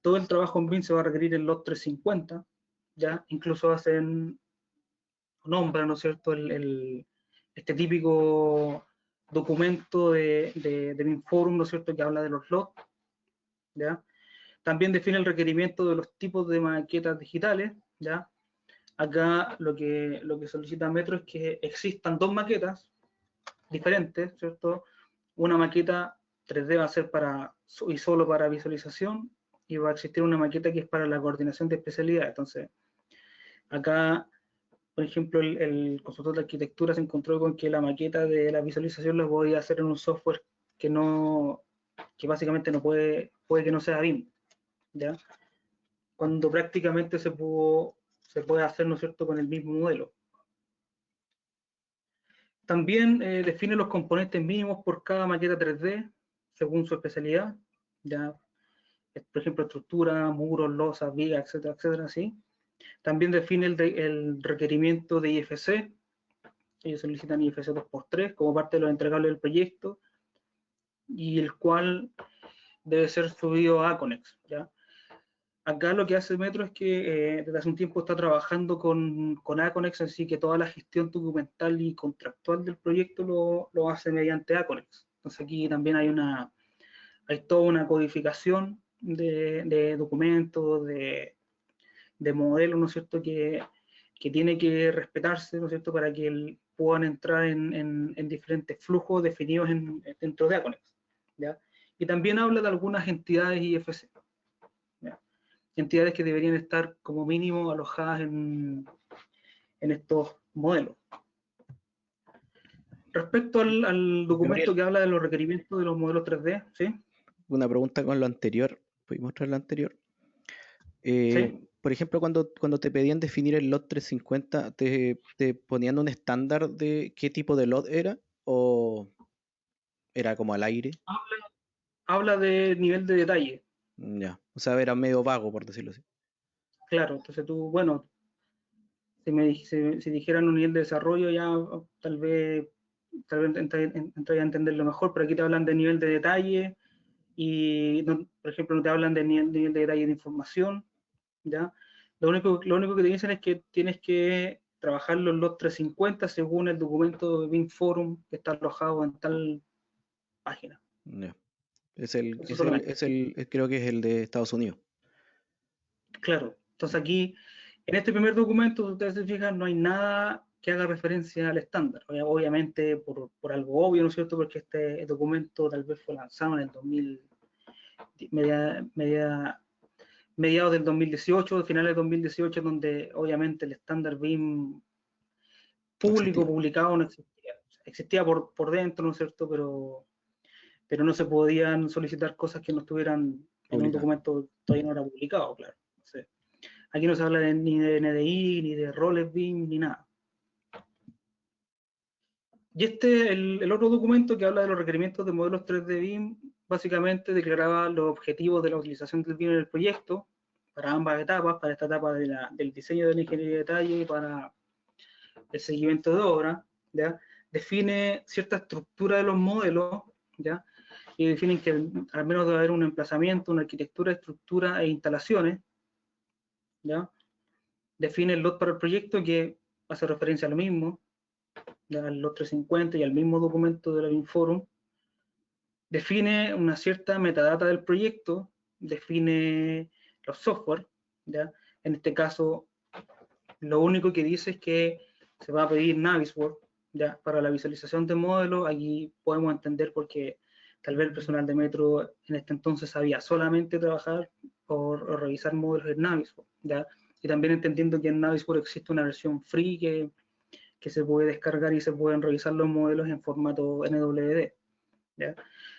S2: todo el trabajo en BIM se va a requerir el LOT 350, ¿ya? Incluso nombra, ¿no es cierto?, este típico documento de BIM Forum, ¿no es cierto?, que habla de los LOT, ¿ya? También define el requerimiento de los tipos de maquetas digitales, ¿ya? Acá lo que solicita Metro es que existan dos maquetas diferentes, ¿cierto? Una maqueta 3D va a ser solo para visualización, y va a existir una maqueta que es para la coordinación de especialidades. Entonces, acá, por ejemplo, el consultor de arquitectura se encontró con que la maqueta de la visualización la podía hacer en un software que básicamente no puede que no sea BIM, ¿ya? Cuando prácticamente se puede hacer, ¿no es cierto?, con el mismo modelo. También define los componentes mínimos por cada maqueta 3D, según su especialidad, ¿ya? Por ejemplo, estructura, muros, losas, vigas, etcétera, etcétera, ¿sí? También define el requerimiento de IFC. Ellos solicitan IFC 2x3 como parte de los entregables del proyecto, y el cual debe ser subido a Aconex, ¿ya? Acá lo que hace Metro es que desde hace un tiempo está trabajando con Aconex, así que toda la gestión documental y contractual del proyecto lo hace mediante Aconex. Entonces aquí también hay toda una codificación de documentos, de modelos, ¿no es cierto?, que tiene que respetarse, ¿no es cierto?, para que puedan entrar en diferentes flujos definidos dentro de Aconex, ¿ya? Y también habla de algunas entidades IFC, ¿ya?, entidades que deberían estar como mínimo alojadas en estos modelos. Respecto al documento que habla de los requerimientos de los modelos 3D, ¿sí?
S1: Una pregunta con lo anterior. ¿Puedes mostrar lo anterior?
S2: ¿Sí?
S1: Por ejemplo, cuando te pedían definir el LOT 350, ¿te ponían un estándar de qué tipo de LOT era? ¿O era como al aire?
S2: Habla de nivel de detalle.
S1: Ya, o sea, era medio vago, por decirlo así.
S2: Claro, entonces tú, bueno, si dijeran un nivel de desarrollo, ya tal vez entraría a entenderlo mejor, pero aquí te hablan de nivel de detalle, y por ejemplo no te hablan de nivel de detalle de información, ¿ya? Lo único que te dicen es que tienes que trabajar los 350 según el documento de BIM Forum que está alojado en tal página.
S1: Ya. Creo que es el de Estados Unidos.
S2: Claro, entonces aquí, en este primer documento, si ustedes se fijan, no hay nada que haga referencia al estándar. Obviamente por algo obvio, ¿no es cierto?, porque este documento tal vez fue lanzado en el mediados del 2018, finales del 2018, donde obviamente el estándar BIM público, publicado, no existía. Existía por dentro, ¿no es cierto?, pero no se podían solicitar cosas que no estuvieran en un documento que todavía no era publicado, claro. Entonces, aquí no se habla ni de NDI, ni de roles BIM, ni nada. Y el otro documento que habla de los requerimientos de modelos 3D BIM, básicamente declaraba los objetivos de la utilización del BIM en el proyecto, para ambas etapas, para esta etapa del diseño de la ingeniería de detalle y para el seguimiento de obra, ¿ya? define cierta estructura de los modelos, ¿ya? Y definen que al menos debe haber un emplazamiento, una arquitectura, estructura e instalaciones, ¿ya? Define el lot para el proyecto, que hace referencia a lo mismo, ¿ya? Al lot 350 y al mismo documento de la BIM-Forum. Define una cierta metadata del proyecto, define los software, ¿ya? En este caso, lo único que dice es que se va a pedir Navisworks, ¿ya? Para la visualización de modelos. Aquí podemos entender porque tal vez el personal de Metro en este entonces sabía solamente trabajar o revisar modelos en Navisworks, ¿ya? Y también entendiendo que en Navisworks existe una versión free que se puede descargar y se pueden revisar los modelos en formato NWD, ¿ya?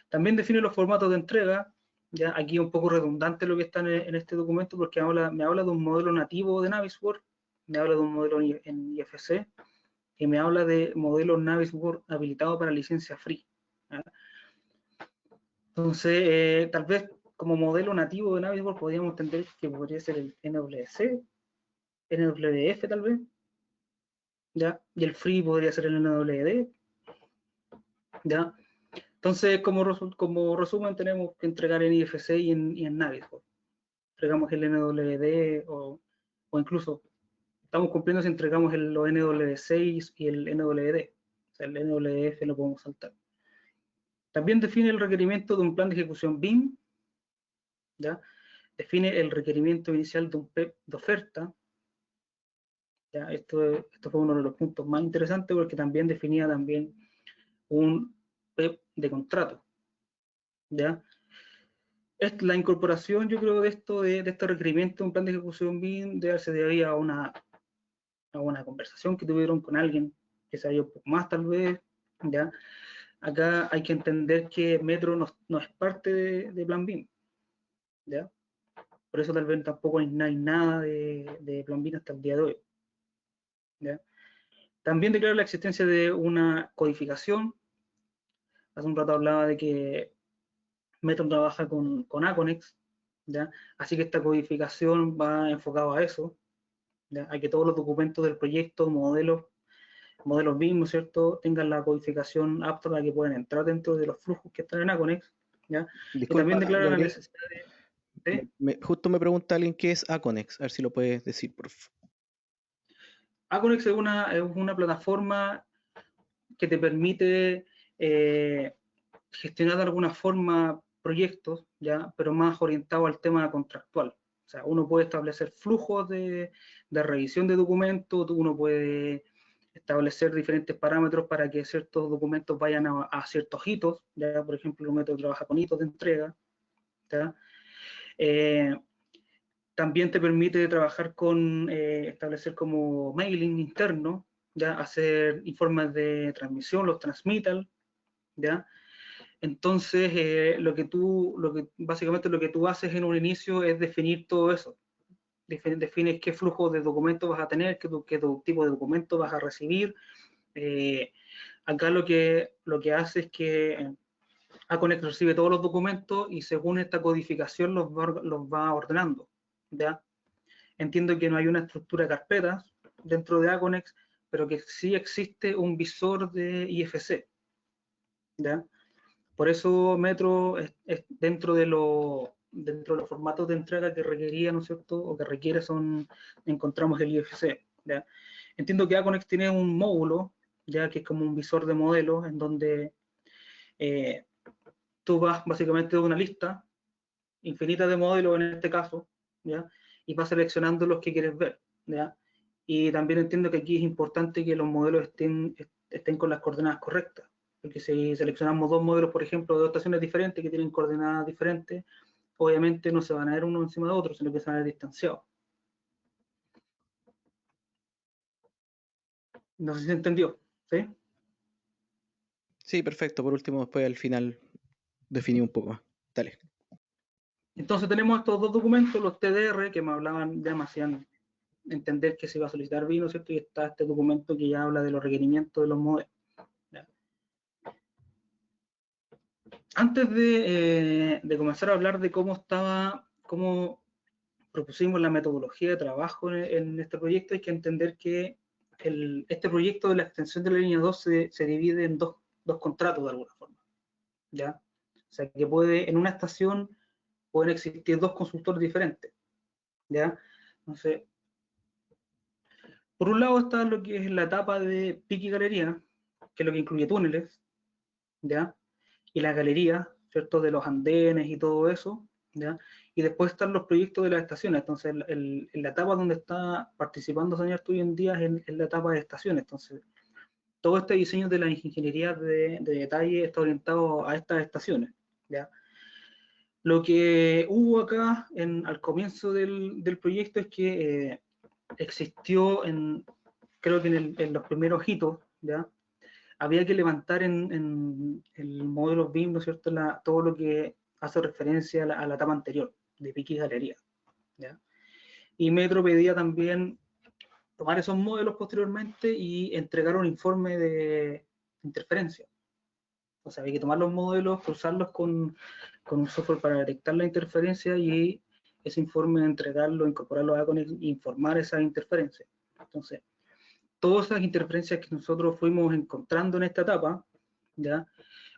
S2: También define los formatos de entrega, ¿ya? Aquí un poco redundante lo que está en este documento, porque me habla de un modelo nativo de Navisworks, me habla de un modelo en IFC, y me habla de modelos Navisworks habilitados para licencia free, ¿ya? Entonces, tal vez como modelo nativo de Navisworks podríamos entender que podría ser el NWC, NWF tal vez, ¿ya? Y el free podría ser el NWD, ¿ya? Entonces, como resumen, tenemos que entregar en IFC y en Navisworks. Entregamos el NWD o incluso estamos cumpliendo si entregamos los NW6 y el NWD. O sea, el NWF lo podemos saltar. También define el requerimiento de un plan de ejecución BIM, ¿ya? Define el requerimiento inicial de un PEP de oferta, ¿ya? Esto fue uno de los puntos más interesantes porque también definía también un PEP de contrato, ¿ya? La incorporación, yo creo, de este requerimiento, un plan de ejecución BIM, se debía a una conversación que tuvieron con alguien que sabía un poco más tal vez, ¿ya? Acá hay que entender que Metro no es parte de Plan BIM, ¿ya? Por eso tal vez tampoco hay nada de Plan BIM hasta el día de hoy, ¿ya? También declara la existencia de una codificación. Hace un rato hablaba de que Metro trabaja con Aconex, ¿ya? Así que esta codificación va enfocada a eso, ¿ya? A que todos los documentos del proyecto, modelos mismos, ¿cierto?, tengan la codificación apta para que puedan entrar dentro de los flujos que están en Aconex, ¿ya?
S1: Disculpa,
S2: y también declara la
S1: Gabriel,
S2: necesidad de...
S1: justo me pregunta alguien qué es Aconex, a ver si lo puedes decir, por favor.
S2: Aconex es una plataforma que te permite gestionar de alguna forma proyectos, ¿ya?, pero más orientado al tema contractual. O sea, uno puede establecer flujos de revisión de documentos, uno puede establecer diferentes parámetros para que ciertos documentos vayan a ciertos hitos, ¿ya? Por ejemplo, el método trabaja con hitos de entrega, ¿ya? También te permite trabajar con, establecer como mailing interno, ¿ya? Hacer informes de transmisión, los transmittal, ¿ya? Entonces, básicamente lo que tú haces en un inicio es definir todo eso. Defines qué flujo de documentos vas a tener, qué tipo de documentos vas a recibir. Acá lo que hace es que Aconex recibe todos los documentos y según esta codificación los va ordenando, ¿ya? Entiendo que no hay una estructura de carpetas dentro de Aconex, pero que sí existe un visor de IFC, ¿ya? Por eso Metro es dentro de los formatos de entrega que requería, ¿no es cierto?, o que requiere encontramos el IFC, ¿ya? Entiendo que Aconex tiene un módulo, ya que es como un visor de modelos, en donde tú vas básicamente de una lista infinita de modelos en este caso, ¿ya? Y vas seleccionando los que quieres ver, ¿ya? Y también entiendo que aquí es importante que los modelos estén con las coordenadas correctas, porque si seleccionamos dos modelos, por ejemplo, de dos estaciones diferentes que tienen coordenadas diferentes, obviamente no se van a ver uno encima de otro, sino que se van a ver distanciados. No sé si se entendió, ¿sí?
S1: Sí, perfecto. Por último, después al final definí un poco más. Dale.
S2: Entonces tenemos estos dos documentos, los TDR, que me hablaban, ya me hacían entender que se iba a solicitar vino, ¿cierto? Y está este documento que ya habla de los requerimientos de los modelos. ¿Ya? Antes de comenzar a hablar de cómo propusimos la metodología de trabajo en este proyecto, hay que entender que este proyecto de la extensión de la línea 2 se divide en dos contratos de alguna forma, ¿ya? O sea, que en una estación pueden existir dos consultores diferentes, ¿ya? Entonces, por un lado está lo que es la etapa de pique y galería, que es lo que incluye túneles, ¿ya? Y la galería, ¿cierto? De los andenes y todo eso, ¿ya? Y después están los proyectos de las estaciones. Entonces, en la etapa donde está participando Sanearte hoy en día es en la etapa de estaciones. Entonces, todo este diseño de la ingeniería de detalle está orientado a estas estaciones, ¿ya? Lo que hubo acá al comienzo del proyecto es que existió, creo que en los primeros hitos, ¿ya? Había que levantar en el modelo BIM, ¿no es cierto?, todo lo que hace referencia a la etapa anterior, de pique y galería, ¿ya? Y Metro pedía también tomar esos modelos posteriormente y entregar un informe de interferencia. O sea, había que tomar los modelos, cruzarlos con un software para detectar la interferencia y ese informe entregarlo, incorporarlo a Aconex e informar esa interferencia. Entonces, todas esas interferencias que nosotros fuimos encontrando en esta etapa, ¿ya?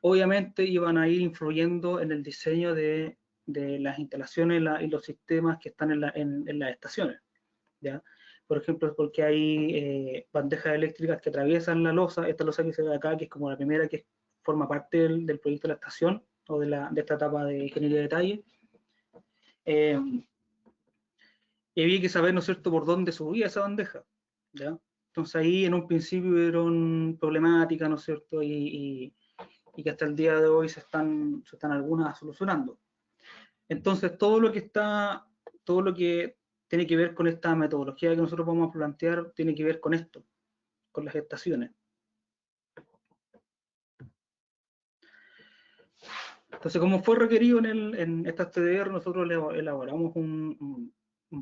S2: Obviamente iban a ir influyendo en el diseño de las instalaciones y los sistemas que están en las estaciones, ¿ya? Por ejemplo, porque hay bandejas eléctricas que atraviesan la losa, esta losa que se ve acá, que es como la primera que forma parte del proyecto de la estación, o de esta etapa de ingeniería de detalle. Y había que saber, ¿no es cierto?, por dónde subía esa bandeja, ¿ya? Entonces ahí en un principio hubieron problemáticas, ¿no es cierto?, y que hasta el día de hoy se están algunas solucionando. Entonces todo lo que tiene que ver con esta metodología que nosotros vamos a plantear tiene que ver con esto, con las estaciones. Entonces, como fue requerido en esta TDR, nosotros elaboramos un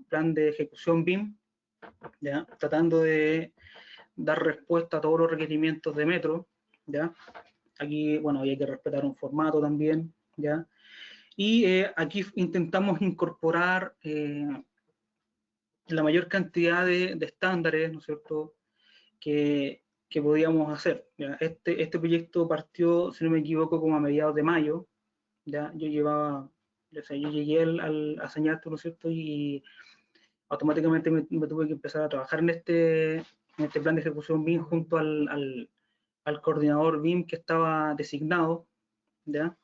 S2: plan de ejecución BIM, ¿ya? Tratando de dar respuesta a todos los requerimientos de Metro, ¿ya? Aquí, bueno, hay que respetar un formato también, ¿ya? Y aquí intentamos incorporar la mayor cantidad de estándares, ¿no es cierto?, que podíamos hacer, ¿ya? Este proyecto partió, si no me equivoco, como a mediados de mayo, ¿ya? Yo llegué a Sanearte, ¿no es cierto?, y automáticamente me tuve que empezar a trabajar en este plan de ejecución BIM junto al coordinador BIM que estaba designado, ¿ya?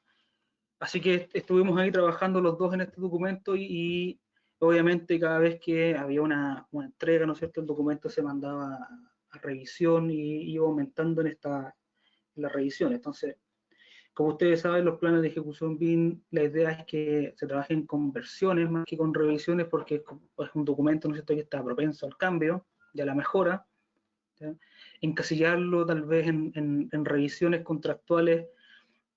S2: Así que estuvimos ahí trabajando los dos en este documento y obviamente cada vez que había una entrega, ¿no es cierto?, el documento se mandaba a revisión y iba aumentando en la revisión. Entonces, como ustedes saben, los planes de ejecución BIM, la idea es que se trabajen con versiones más que con revisiones, porque es un documento, ¿no es cierto?, que está propenso al cambio y a la mejora, ¿ya? Encasillarlo tal vez en revisiones contractuales,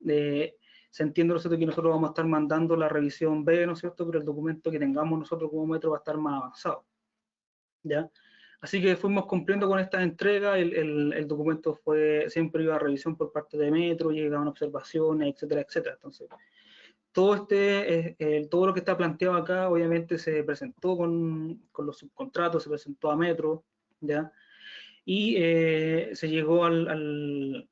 S2: se entiende, ¿no es cierto?, que nosotros vamos a estar mandando la revisión B, ¿no es cierto?, pero el documento que tengamos nosotros como Metro va a estar más avanzado, ¿ya? Así que fuimos cumpliendo con estas entregas, el documento siempre iba a revisión por parte de Metro, llegaban observaciones, etcétera, etcétera. Entonces, todo lo que está planteado acá, obviamente se presentó con los subcontratos, se presentó a Metro, ¿ya? Y se llegó al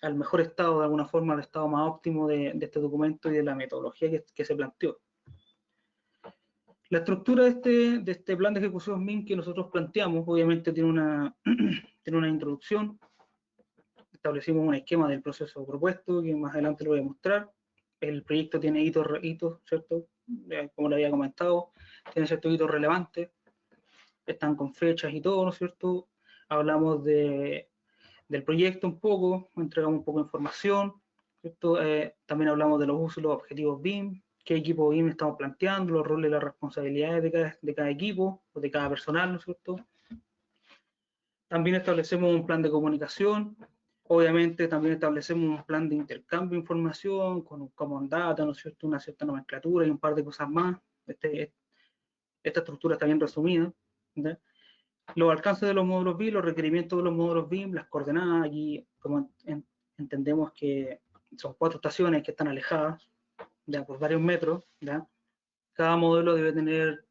S2: mejor estado, de alguna forma, al estado más óptimo de este documento y de la metodología que se planteó. La estructura de este plan de ejecución BIM que nosotros planteamos, obviamente tiene una introducción, establecimos un esquema del proceso propuesto, que más adelante lo voy a mostrar. El proyecto tiene hitos, ¿cierto? Como le había comentado, tiene ciertos hitos relevantes, están con fechas y todo, ¿no es cierto? Hablamos del proyecto un poco, entregamos un poco de información, ¿cierto? También hablamos de los usos y los objetivos BIM, qué equipo BIM estamos planteando, los roles y las responsabilidades de cada equipo o de cada personal, ¿no es cierto? También establecemos un plan de comunicación, obviamente también establecemos un plan de intercambio de información con un common data, ¿no es cierto?, una cierta nomenclatura y un par de cosas más. Esta estructura está bien resumida, ¿verdad? Los alcances de los módulos BIM, los requerimientos de los módulos BIM, las coordenadas, aquí como entendemos que son 4 estaciones que están alejadas, ya por varios metros, ¿ya? Cada modelo debe tener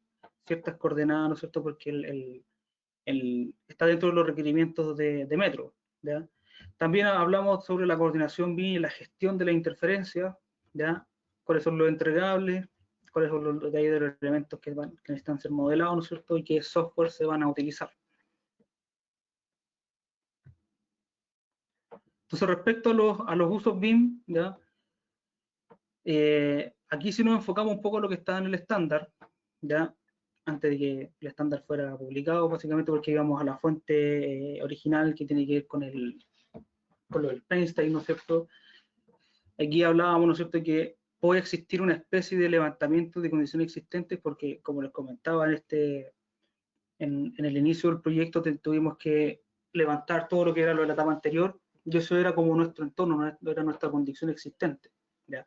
S2: ciertas coordenadas, ¿no es cierto?, porque está dentro de los requerimientos de Metro, ¿ya? También hablamos sobre la coordinación BIM y la gestión de la interferencia, ¿ya? Cuáles son los entregables, cuáles son los detalles de los elementos que necesitan ser modelados, ¿no es cierto? Y qué software se van a utilizar. Entonces, respecto a los usos BIM, ¿ya? Aquí sí nos enfocamos un poco en lo que está en el estándar, ¿ya? Antes de que el estándar fuera publicado, básicamente porque íbamos a la fuente original que tiene que ver con lo del Einstein, ¿no es cierto? Aquí hablábamos, ¿no es cierto?, que puede existir una especie de levantamiento de condiciones existentes porque, como les comentaba en el inicio del proyecto, tuvimos que levantar todo lo que era lo de la etapa anterior, y eso era como nuestro entorno, no era nuestra condición existente, ¿ya?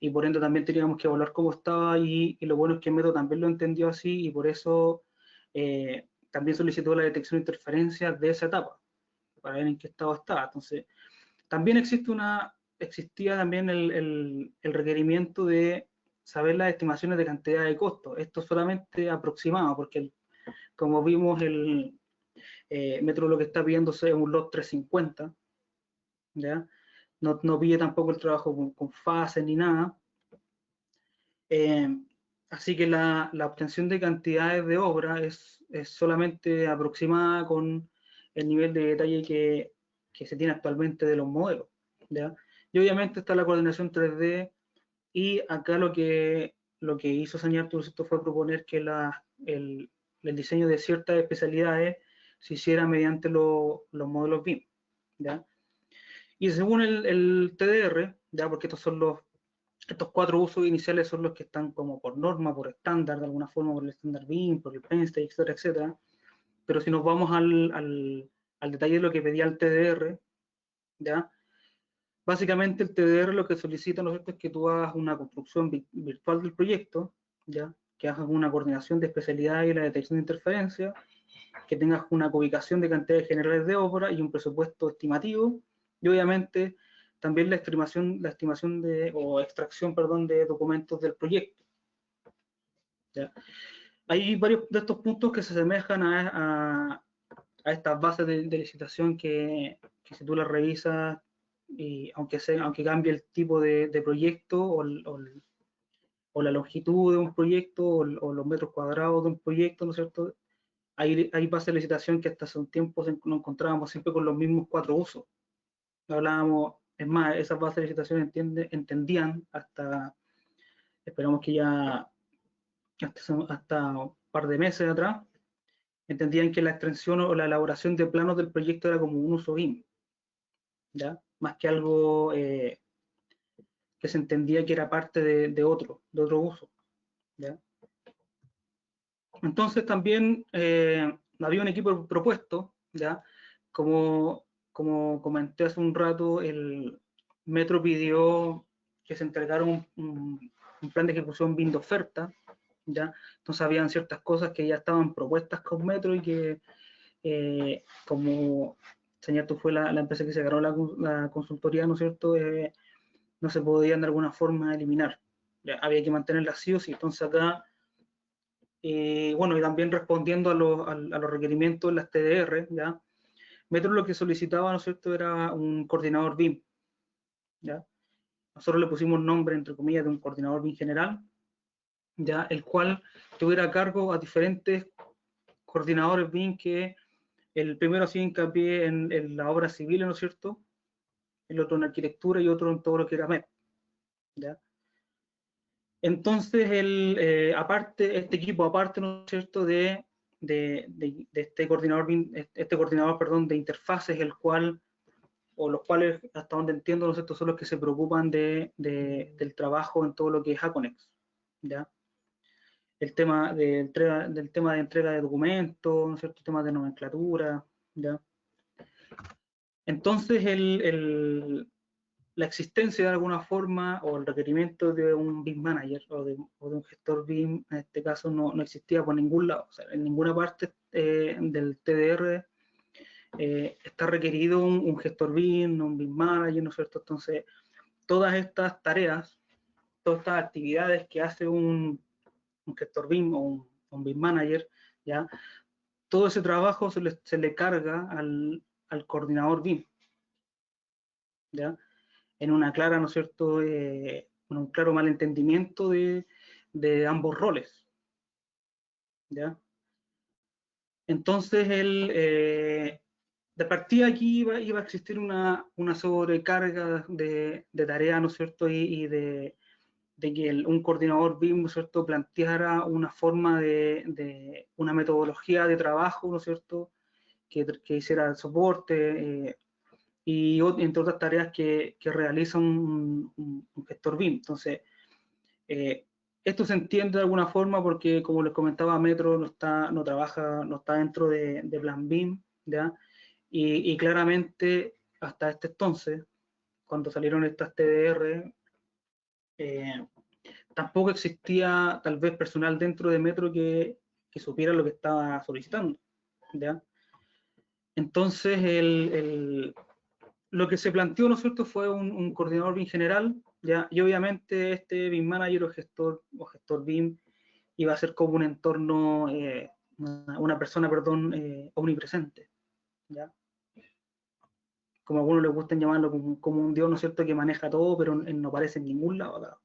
S2: Y por ende también teníamos que evaluar cómo estaba, y lo bueno es que Metro también lo entendió así, y por eso también solicitó la detección de interferencias de esa etapa, para ver en qué estado estaba. Entonces, también existía también el requerimiento de saber las estimaciones de cantidad de costo. Esto solamente aproximado, porque como vimos, el Metro lo que está pidiéndose es un lot 350, ¿ya? No pide tampoco el trabajo con fases ni nada. Así que la obtención de cantidades de obra es solamente aproximada con el nivel de detalle que se tiene actualmente de los modelos, ¿ya? Y obviamente está la coordinación 3D, y acá lo que hizo Sañartu fue proponer que el diseño de ciertas especialidades se hiciera mediante los modelos BIM, ¿ya? Y según el TDR, ¿ya? Porque estos 4 usos iniciales son los que están como por norma, por estándar, de alguna forma, por el estándar BIM, por el Einstein, etcétera, etcétera. Pero si nos vamos al detalle de lo que pedía el TDR, ¿ya? Básicamente el TDR lo que solicita, ¿no es cierto?, es que tú hagas una construcción virtual del proyecto, ¿ya? Que hagas una coordinación de especialidad y la detección de interferencia, que tengas una ubicación de cantidades generales de obra y un presupuesto estimativo, y obviamente también la estimación o extracción, perdón, de documentos del proyecto, ¿ya? Hay varios de estos puntos que se asemejan a estas bases de licitación que si tú las revisas, y aunque cambie el tipo de proyecto o la longitud de un proyecto o los metros cuadrados de un proyecto, ¿no es cierto? Hay bases de licitación que hasta hace un tiempo nos encontrábamos siempre con los mismos 4 usos. Hablábamos, es más, esas bases de licitación entendían hasta, esperamos que ya hasta un par de meses atrás, entendían que la extensión o la elaboración de planos del proyecto era como un uso BIM, ¿ya? Más que algo que se entendía que era parte de otro uso, ¿ya? Entonces también había un equipo propuesto, ¿ya? Como comenté hace un rato, el Metro pidió que se entregara un plan de ejecución BIM de oferta, ¿ya? Entonces habían ciertas cosas que ya estaban propuestas con Metro y que como Sañartu fue la empresa que se agarró la consultoría, ¿no es cierto?, no se podían de alguna forma eliminar. ¿Ya? Había que mantenerlas sí o sí. Entonces acá, bueno, y también respondiendo a los requerimientos de las TDR, ¿ya? Metro lo que solicitaba, ¿no es cierto?, era un coordinador BIM, ¿ya? Nosotros le pusimos nombre, entre comillas, de un coordinador BIM general, ¿ya? El cual tuviera a cargo a diferentes coordinadores BIM, que el primero hacía hincapié en la obra civil, ¿no es cierto?, el otro en arquitectura y otro en todo lo que era MEP, ¿ya? Entonces, este equipo aparte, ¿no es cierto?, de este coordinador, perdón, de interfaces, los cuales, hasta donde entiendo, ¿no es cierto?, son los que se preocupan del trabajo en todo lo que es Aconex, ¿ya? El tema del tema de entrega de documentos, ¿no es cierto?, temas de nomenclatura, ¿ya? Entonces, la existencia de alguna forma o el requerimiento de un BIM manager o de un gestor BIM, en este caso, no existía por ningún lado. O sea, en ninguna parte del TDR está requerido un gestor BIM, un BIM manager, ¿no es cierto? Entonces, todas estas tareas, todas estas actividades que hace un gestor BIM o un BIM manager, ¿ya?, todo ese trabajo se le carga al coordinador BIM, ¿ya? En una clara, ¿no es cierto?, un claro malentendimiento de ambos roles, ¿ya? Entonces, de partida aquí iba a existir una sobrecarga de tareas, ¿no es cierto?, y de que un coordinador BIM, ¿no es cierto?, planteara una forma una metodología de trabajo, ¿no es cierto?, que hiciera el soporte, y entre otras tareas que realiza un gestor BIM. Entonces, esto se entiende de alguna forma porque, como les comentaba, Metro no está dentro de Plan BIM, ¿ya? Y claramente, hasta este entonces, cuando salieron estas TDR, tampoco existía tal vez personal dentro de Metro que supiera lo que estaba solicitando, ¿ya? Entonces, lo que se planteó, ¿no es cierto?, fue un coordinador BIM general, ¿ya? Y obviamente este BIM manager o gestor BIM iba a ser como un entorno, una persona, perdón, omnipresente, ¿ya? Como a algunos les gusta llamarlo, como un dios, ¿no es cierto?, que maneja todo, pero no aparece en ningún lado acá.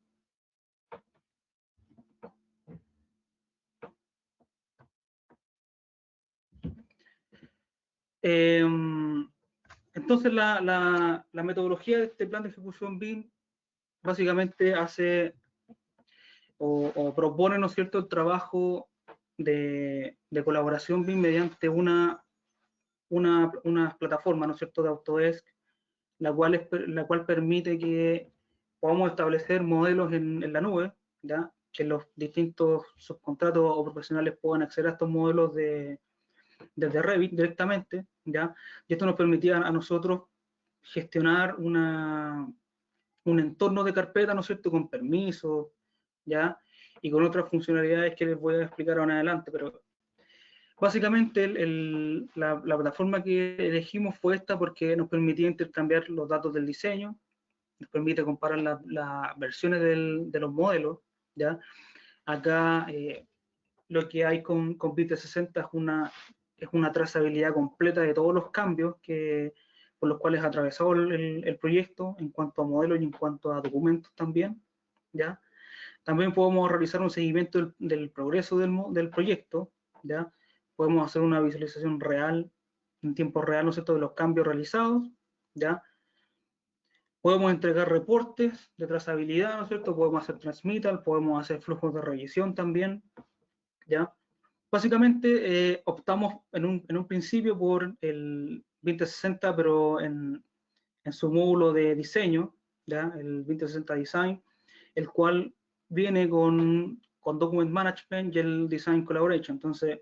S2: Entonces, la metodología de este plan de ejecución BIM básicamente hace o propone, ¿no es cierto?, el trabajo de colaboración BIM mediante una plataforma, ¿no es cierto?, de Autodesk, la cual permite que podamos establecer modelos en la nube, ¿ya?, que los distintos subcontratos o profesionales puedan acceder a estos modelos desde Revit directamente, ¿ya? Y esto nos permitía a nosotros gestionar un entorno de carpeta, ¿no es cierto?, con permisos, ¿ya? Y con otras funcionalidades que les voy a explicar ahora en adelante, pero básicamente la plataforma que elegimos fue esta porque nos permitía intercambiar los datos del diseño, nos permite comparar las versiones de los modelos, ¿ya? Acá lo que hay con BIM 360 es una trazabilidad completa de todos los cambios por los cuales ha atravesado el proyecto en cuanto a modelos y en cuanto a documentos también, ¿ya? También podemos realizar un seguimiento del progreso del proyecto, ¿ya? Podemos hacer una visualización real, en tiempo real, ¿no es cierto?, de los cambios realizados, ¿ya? Podemos entregar reportes de trazabilidad, ¿no es cierto? Podemos hacer transmittal, podemos hacer flujos de revisión también, ¿ya? Básicamente optamos en un principio por el 2060, pero en su módulo de diseño, ¿ya? El 2060 Design, el cual viene con Document Management y el Design Collaboration. Entonces,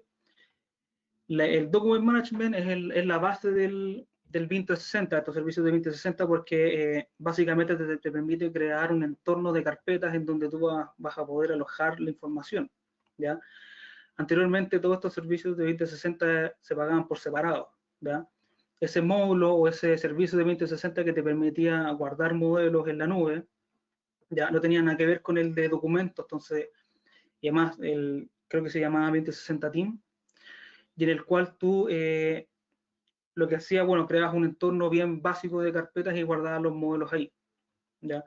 S2: el Document Management es la base del 2060, estos servicios de 2060, porque básicamente te permite crear un entorno de carpetas en donde tú vas a poder alojar la información, ¿ya? Anteriormente todos estos servicios de 2060 se pagaban por separado, ¿ya? Ese módulo o ese servicio de 2060 que te permitía guardar modelos en la nube, ya no tenía nada que ver con el de documentos, entonces, y además creo que se llamaba 2060 Team, y en el cual tú lo que hacía, bueno, creabas un entorno bien básico de carpetas y guardabas los modelos ahí, ¿ya?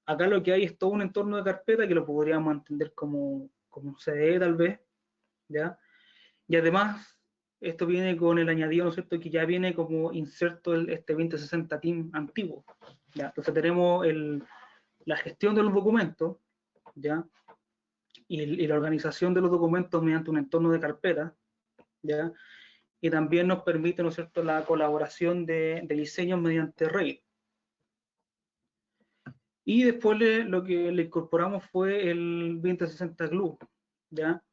S2: Acá lo que hay es todo un entorno de carpeta que lo podríamos entender como un CDE tal vez, ¿ya? Y además, esto viene con el añadido, ¿no es cierto?, que ya viene como inserto este 2060 Team antiguo, ¿ya? Entonces tenemos la gestión de los documentos, ¿ya? Y la organización de los documentos mediante un entorno de carpeta, ¿ya? Y también nos permite, ¿no es cierto?, la colaboración de diseños mediante Revit. Y después lo que le incorporamos fue el 2060 Glue, ¿ya?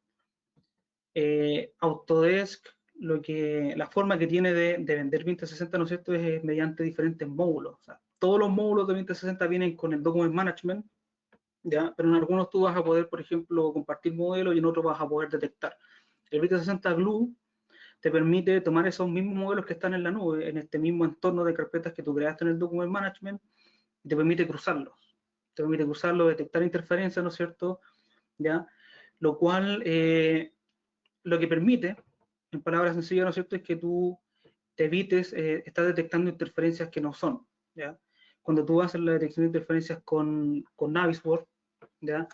S2: Autodesk, la forma que tiene de vender 2060, ¿no es cierto?, es mediante diferentes módulos. O sea, todos los módulos de 2060 vienen con el Document Management, ¿ya? Pero en algunos tú vas a poder, por ejemplo, compartir modelos y en otros vas a poder detectar. El 2060 Glue te permite tomar esos mismos modelos que están en la nube, en este mismo entorno de carpetas que tú creaste en el Document Management, y te permite cruzarlos. Te permite cruzarlos, detectar interferencias, ¿no es cierto? ¿Ya? Lo cual lo que permite en palabras sencillas, ¿no es cierto?, es que tú te evites, estás detectando interferencias que no son, ¿ya? Cuando tú haces la detección de interferencias con Navisworks, ¿ya?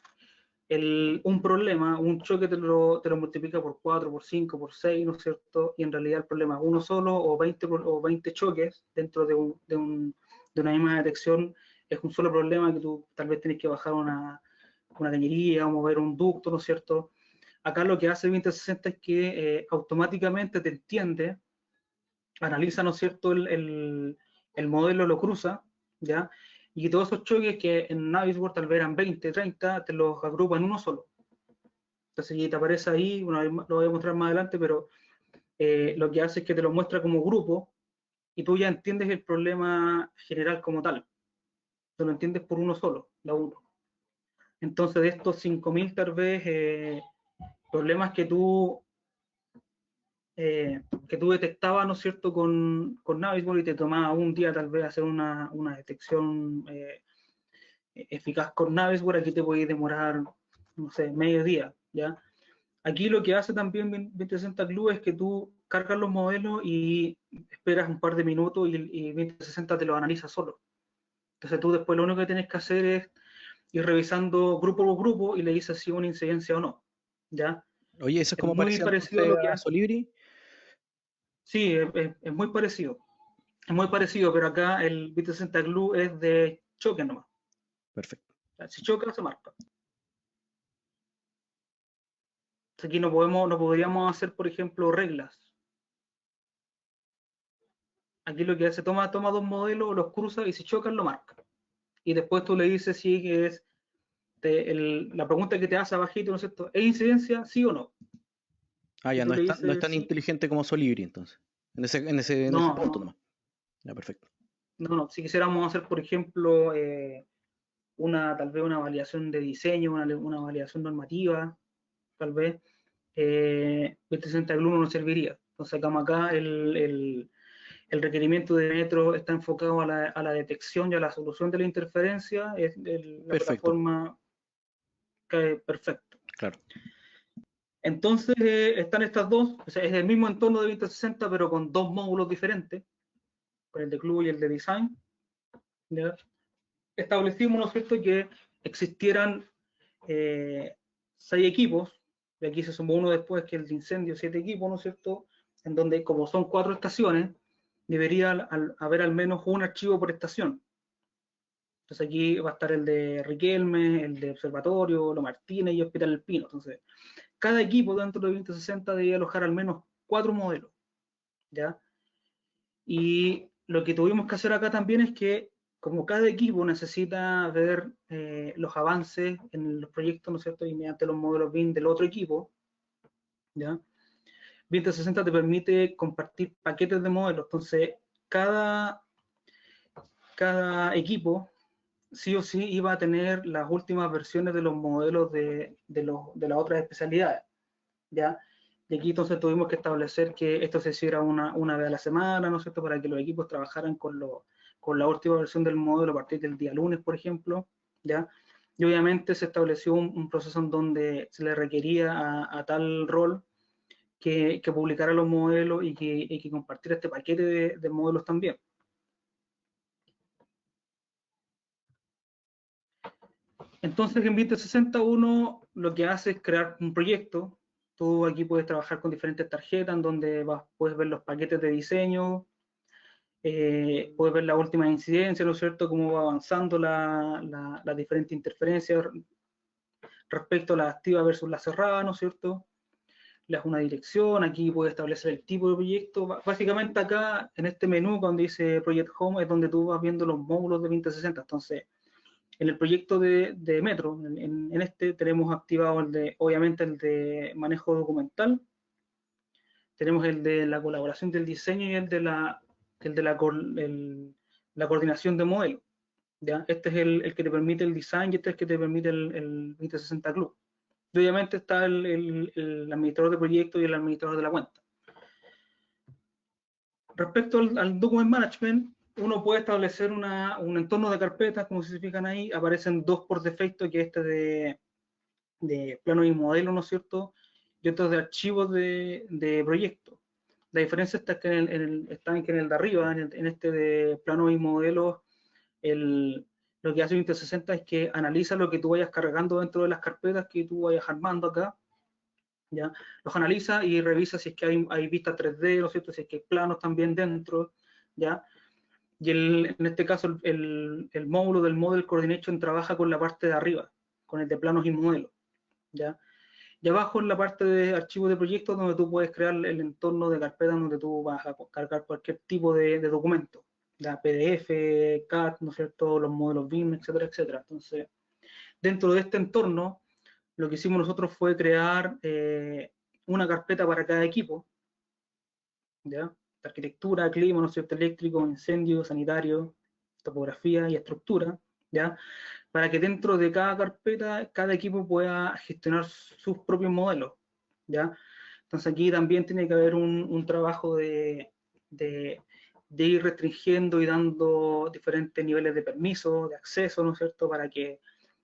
S2: Un problema, un choque te lo multiplica por 4, por 5, por 6, ¿no es cierto? Y en realidad el problema es uno solo o 20 choques dentro de una misma detección, es un solo problema que tú tal vez tienes que bajar una cañería o mover un ducto, ¿no es cierto? Acá lo que hace el 2060 es que automáticamente te entiende, analiza, ¿no es cierto?, el modelo, lo cruza, ¿ya? Y todos esos choques que en Navisworks tal vez eran 20, 30, te los agrupa en uno solo. Entonces, y te aparece ahí, lo voy a mostrar más adelante, pero lo que hace es que te lo muestra como grupo y tú ya entiendes el problema general como tal. Tú lo entiendes por uno solo, la uno. Entonces, de estos 5.000 tal vez problemas que tú detectabas, ¿no es cierto?, con Navisworks, y te tomaba un día tal vez hacer una detección eficaz con Navisworks, aquí te puede demorar, no sé, medio día, ¿ya? Aquí lo que hace también 2060 Glue es que tú cargas los modelos y esperas un par de minutos y 2060 te lo analiza solo. Entonces tú después lo único que tienes que hacer es ir revisando grupo por grupo y le dices si hay una incidencia o no, ¿ya?
S1: Oye, eso es como
S2: muy
S1: parecido
S2: parecido a
S1: entonces
S2: lo que
S1: a
S2: hace.
S1: Solibri.
S2: Sí, es muy parecido. Es muy parecido, pero acá el 2060 Glue es de choque nomás.
S1: Perfecto.
S2: O sea, si choca, se marca. Aquí no podríamos hacer, por ejemplo, reglas. Aquí lo que hace, toma dos modelos, los cruza y si chocan, lo marca. Y después tú le dices si es la pregunta que te hace abajito, ¿no es cierto? ¿Es incidencia, sí o no?
S1: Ah,
S2: Y
S1: ya
S2: tú
S1: no
S2: le
S1: es tan, no es
S2: dices
S1: tan
S2: sí.
S1: inteligente como Solibri, entonces. En ese
S2: No,
S1: punto
S2: no,
S1: nomás. Ya, perfecto.
S2: no. Si quisiéramos hacer, por ejemplo, tal vez una validación de diseño, una validación normativa, tal vez, 2060 Glue no nos serviría. Entonces, sacamos acá el requerimiento de Metro está enfocado a la detección y a la solución de la interferencia, la
S1: Perfecto,
S2: plataforma cae perfecto.
S1: claro.
S2: Entonces están estas dos, o sea, es el mismo entorno de 2060, pero con dos módulos diferentes, con el de Club y el de Design. ¿Ya? Establecimos, ¿no es cierto?, que existieran 6 equipos, y aquí se sumó uno después, que el de incendio, 7 equipos, ¿no es cierto?, en donde, como son 4 estaciones, debería haber al menos un archivo por estación. Entonces aquí va a estar el de Riquelme, el de Observatorio, Lo Martínez y Hospital El Pino. Entonces, cada equipo dentro de 2060 debía alojar al menos 4 modelos, ¿ya? Y lo que tuvimos que hacer acá también es que, como cada equipo necesita ver los avances en los proyectos, ¿no es cierto?, y mediante los modelos BIM del otro equipo, ¿ya? 2060 te permite compartir paquetes de modelos, entonces cada equipo sí o sí iba a tener las últimas versiones de los modelos de las otras especialidades, ¿ya? Y aquí entonces tuvimos que establecer que esto se hiciera una vez a la semana, ¿no es cierto?, para que los equipos trabajaran con la última versión del modelo a partir del día lunes, por ejemplo, ¿ya? Y obviamente se estableció un proceso en donde se le requería a tal rol que publicara los modelos y que compartiera este paquete de modelos también. Entonces en 2061 lo que hace es crear un proyecto. Tú aquí puedes trabajar con diferentes tarjetas en donde puedes ver los paquetes de diseño, puedes ver la última incidencia, ¿no es cierto?, cómo va avanzando las diferentes interferencias respecto a la activa versus la cerrada, ¿no es cierto? Le das una dirección, aquí puedes establecer el tipo de proyecto. Básicamente acá, en este menú, donde dice Project Home, es donde tú vas viendo los módulos de 2060. Entonces, en el proyecto de Metro, en este tenemos activado obviamente el de manejo documental, tenemos el de la colaboración del diseño y el de la coordinación de modelos. ¿Ya? Este es el que te permite el design y este es el que te permite el 2060 Club. Y obviamente está el administrador de proyecto y el administrador de la cuenta. Respecto al document management, uno puede establecer un entorno de carpetas, como se fijan ahí, aparecen dos por defecto, que es este de plano y modelo, ¿no es cierto? y otros de archivos de proyectos. La diferencia está que está en que en el de arriba, en este de planos y modelos, lo que hace Windows 60 es que analiza lo que tú vayas cargando dentro de las carpetas que tú vayas armando acá, ¿ya? Los analiza y revisa si es que hay vista 3D, ¿no es cierto? Si es que hay planos también dentro, ¿ya? Y en este caso el módulo del Model Coordination trabaja con la parte de arriba, con el de planos y modelos, ¿ya? Y abajo en la parte de archivos de proyectos donde tú puedes crear el entorno de carpeta donde tú vas a cargar cualquier tipo de documento, ya PDF, CAD, ¿no es cierto?, los modelos BIM, etcétera, etcétera. Entonces, dentro de este entorno, lo que hicimos nosotros fue crear una carpeta para cada equipo, ¿ya? Arquitectura, clima, ¿no es cierto?, eléctrico, incendio, sanitario, topografía y estructura, ¿ya? Para que dentro de cada carpeta, cada equipo pueda gestionar sus propios modelos, ¿ya? Entonces aquí también tiene que haber un trabajo de ir restringiendo y dando diferentes niveles de permiso, de acceso, ¿no es cierto?, para que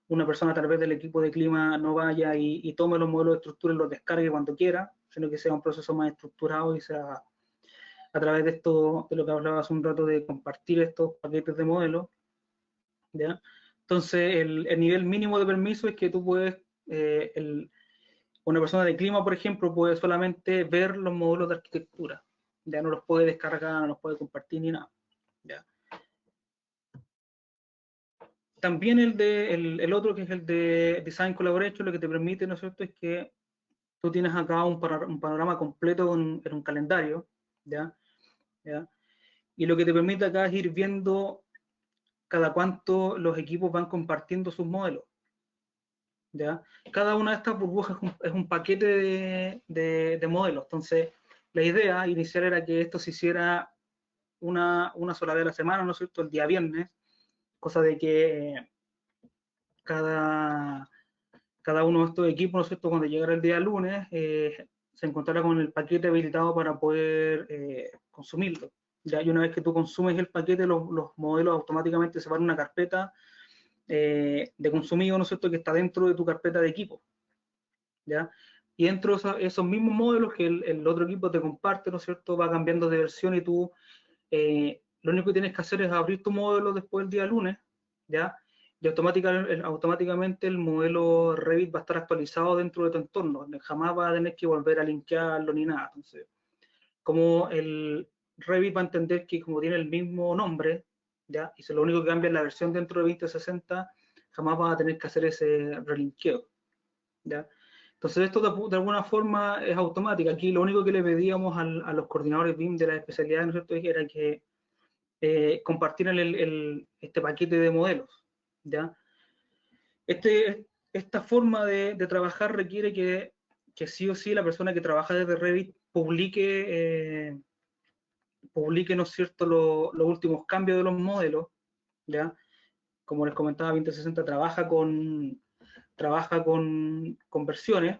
S2: una persona a través del equipo de clima no vaya y tome los modelos de estructura y los descargue cuando quiera, sino que sea un proceso más estructurado y sea a través de esto, de lo que hablaba hace un rato, de compartir estos paquetes de modelos, ¿ya? Entonces, el nivel mínimo de permiso es que tú puedes, una persona de clima, por ejemplo, puede solamente ver los módulos de arquitectura, ya no los puede descargar, no los puede compartir ni nada, ¿ya? También el otro, que es el de Design Collaboration, lo que te permite, ¿no es cierto?, es que tú tienes acá un panorama completo en un calendario, ¿ya? ¿Ya? Y lo que te permite acá es ir viendo cada cuánto los equipos van compartiendo sus modelos, ¿ya? Cada una de estas burbujas es un paquete de modelos. Entonces, la idea inicial era que esto se hiciera una sola vez a la semana, ¿no es cierto?, el día viernes, cosa de que cada uno de estos equipos, ¿no es cierto?, cuando llegara el día lunes, se encontrara con el paquete habilitado para poder consumirlo. ¿Ya? Y una vez que tú consumes el paquete, los modelos automáticamente se van a una carpeta de consumido, ¿no es cierto?, que está dentro de tu carpeta de equipo, ¿ya? Y dentro de esos mismos modelos que el otro equipo te comparte, ¿no es cierto?, va cambiando de versión y tú lo único que tienes que hacer es abrir tu modelo después del día lunes, ¿ya? Y automáticamente el modelo Revit va a estar actualizado dentro de tu entorno, jamás va a tener que volver a linkearlo ni nada. Entonces, como el Revit va a entender que como tiene el mismo nombre, ¿ya? Y si lo único que cambia es la versión dentro de 2060, jamás va a tener que hacer ese relinkeo, ¿ya? Entonces esto de alguna forma es automático. Aquí lo único que le pedíamos a los coordinadores BIM de las especialidades, ¿no es cierto?, era que compartieran este paquete de modelos, ¿ya? Esta forma de trabajar requiere que sí o sí la persona que trabaja desde Revit publique, ¿no es cierto?, los últimos cambios de los modelos, ¿ya? Como les comentaba, 2060 trabaja con versiones,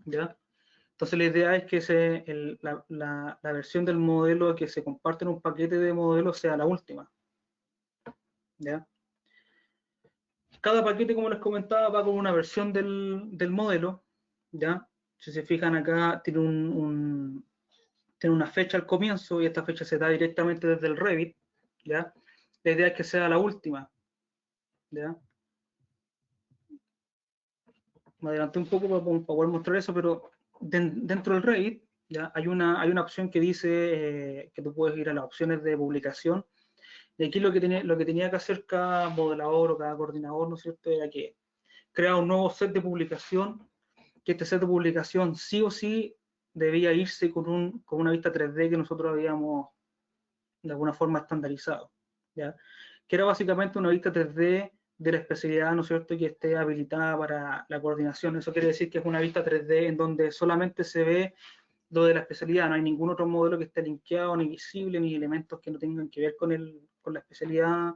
S2: ¿ya? Entonces la idea es que la versión del modelo que se comparte en un paquete de modelos sea la última, ¿ya? Cada paquete, como les comentaba, va con una versión del modelo, ¿ya? Si se fijan acá, tiene una fecha al comienzo y esta fecha se da directamente desde el Revit, ¿ya? La idea es que sea la última, ¿ya? Me adelanté un poco para poder mostrar eso, pero dentro del Revit, ¿ya? Hay una opción que dice que tú puedes ir a las opciones de publicación. Y aquí lo que tenía que hacer cada modelador o cada coordinador, ¿no es cierto?, era que crea un nuevo set de publicación, que este set de publicación sí o sí debía irse con una vista 3D que nosotros habíamos de alguna forma estandarizado, ¿ya? Que era básicamente una vista 3D de la especialidad, ¿no es cierto?, que esté habilitada para la coordinación. Eso quiere decir que es una vista 3D en donde solamente se ve lo de la especialidad, no hay ningún otro modelo que esté linkeado, ni visible, ni elementos que no tengan que ver con la especialidad,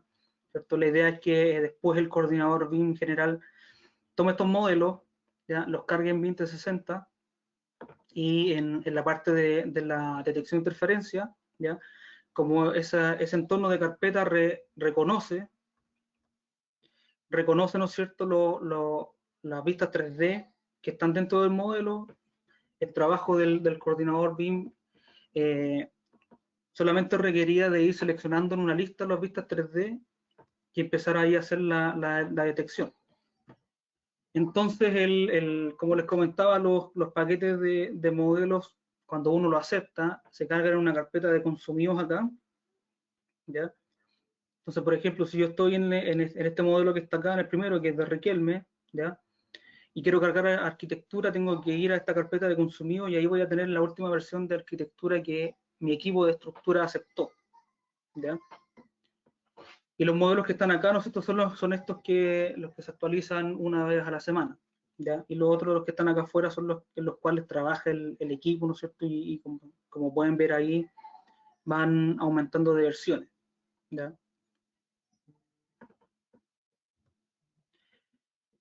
S2: ¿cierto? La idea es que después el coordinador BIM general tome estos modelos, ¿ya?, los cargue en 2060 y en la parte de la detección de interferencia, ¿ya?, como ese entorno de carpeta reconoce, ¿no es cierto?, las vistas 3D que están dentro del modelo, el trabajo del coordinador BIM solamente requería de ir seleccionando en una lista las vistas 3D y empezar ahí a hacer la detección. Entonces, como les comentaba, los paquetes de modelos, cuando uno lo acepta, se cargan en una carpeta de consumidos acá, ¿ya? Entonces, por ejemplo, si yo estoy en este modelo que está acá, en el primero, que es de Riquelme, ¿ya? Y quiero cargar arquitectura, tengo que ir a esta carpeta de consumidos y ahí voy a tener la última versión de arquitectura que mi equipo de estructura aceptó, ¿ya? Y los modelos que están acá, nosotros son estos los que se actualizan una vez a la semana, ¿ya? Y los otros, los que están acá afuera, son los en los cuales trabaja el equipo, ¿no es cierto? Y como pueden ver ahí, van aumentando de versiones, ¿ya?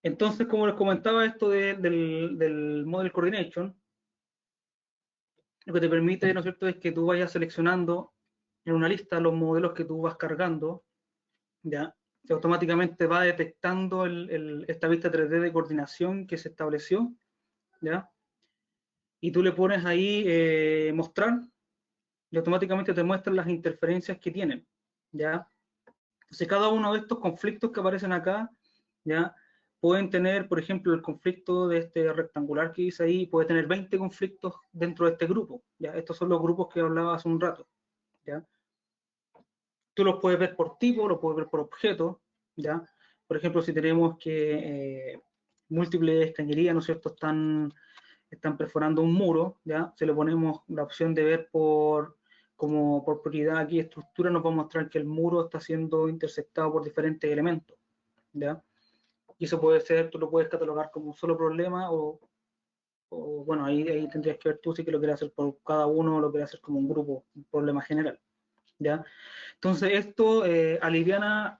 S2: Entonces, como les comentaba, esto del Model Coordination, lo que te permite, ¿no es cierto?, es que tú vayas seleccionando en una lista los modelos que tú vas cargando, ¿ya? Y automáticamente va detectando esta vista 3D de coordinación que se estableció, ¿ya? Y tú le pones ahí mostrar y automáticamente te muestran las interferencias que tienen, ¿ya? Entonces cada uno de estos conflictos que aparecen acá, ¿ya? Pueden tener, por ejemplo, el conflicto de este rectangular que dice ahí, puede tener 20 conflictos dentro de este grupo, ¿ya? Estos son los grupos que hablaba hace un rato, ¿ya? Tú los puedes ver por tipo, los puedes ver por objeto, ¿ya? Por ejemplo, si tenemos que múltiples cañerías, ¿no es cierto?, están perforando un muro, ¿ya? Si le ponemos la opción de ver por propiedad aquí, estructura, nos va a mostrar que el muro está siendo intersectado por diferentes elementos, ¿ya? Y eso puede ser, tú lo puedes catalogar como un solo problema o bueno, ahí tendrías que ver tú si que lo quieres hacer por cada uno o lo quieres hacer como un grupo, un problema general, ¿ya? Entonces esto aliviana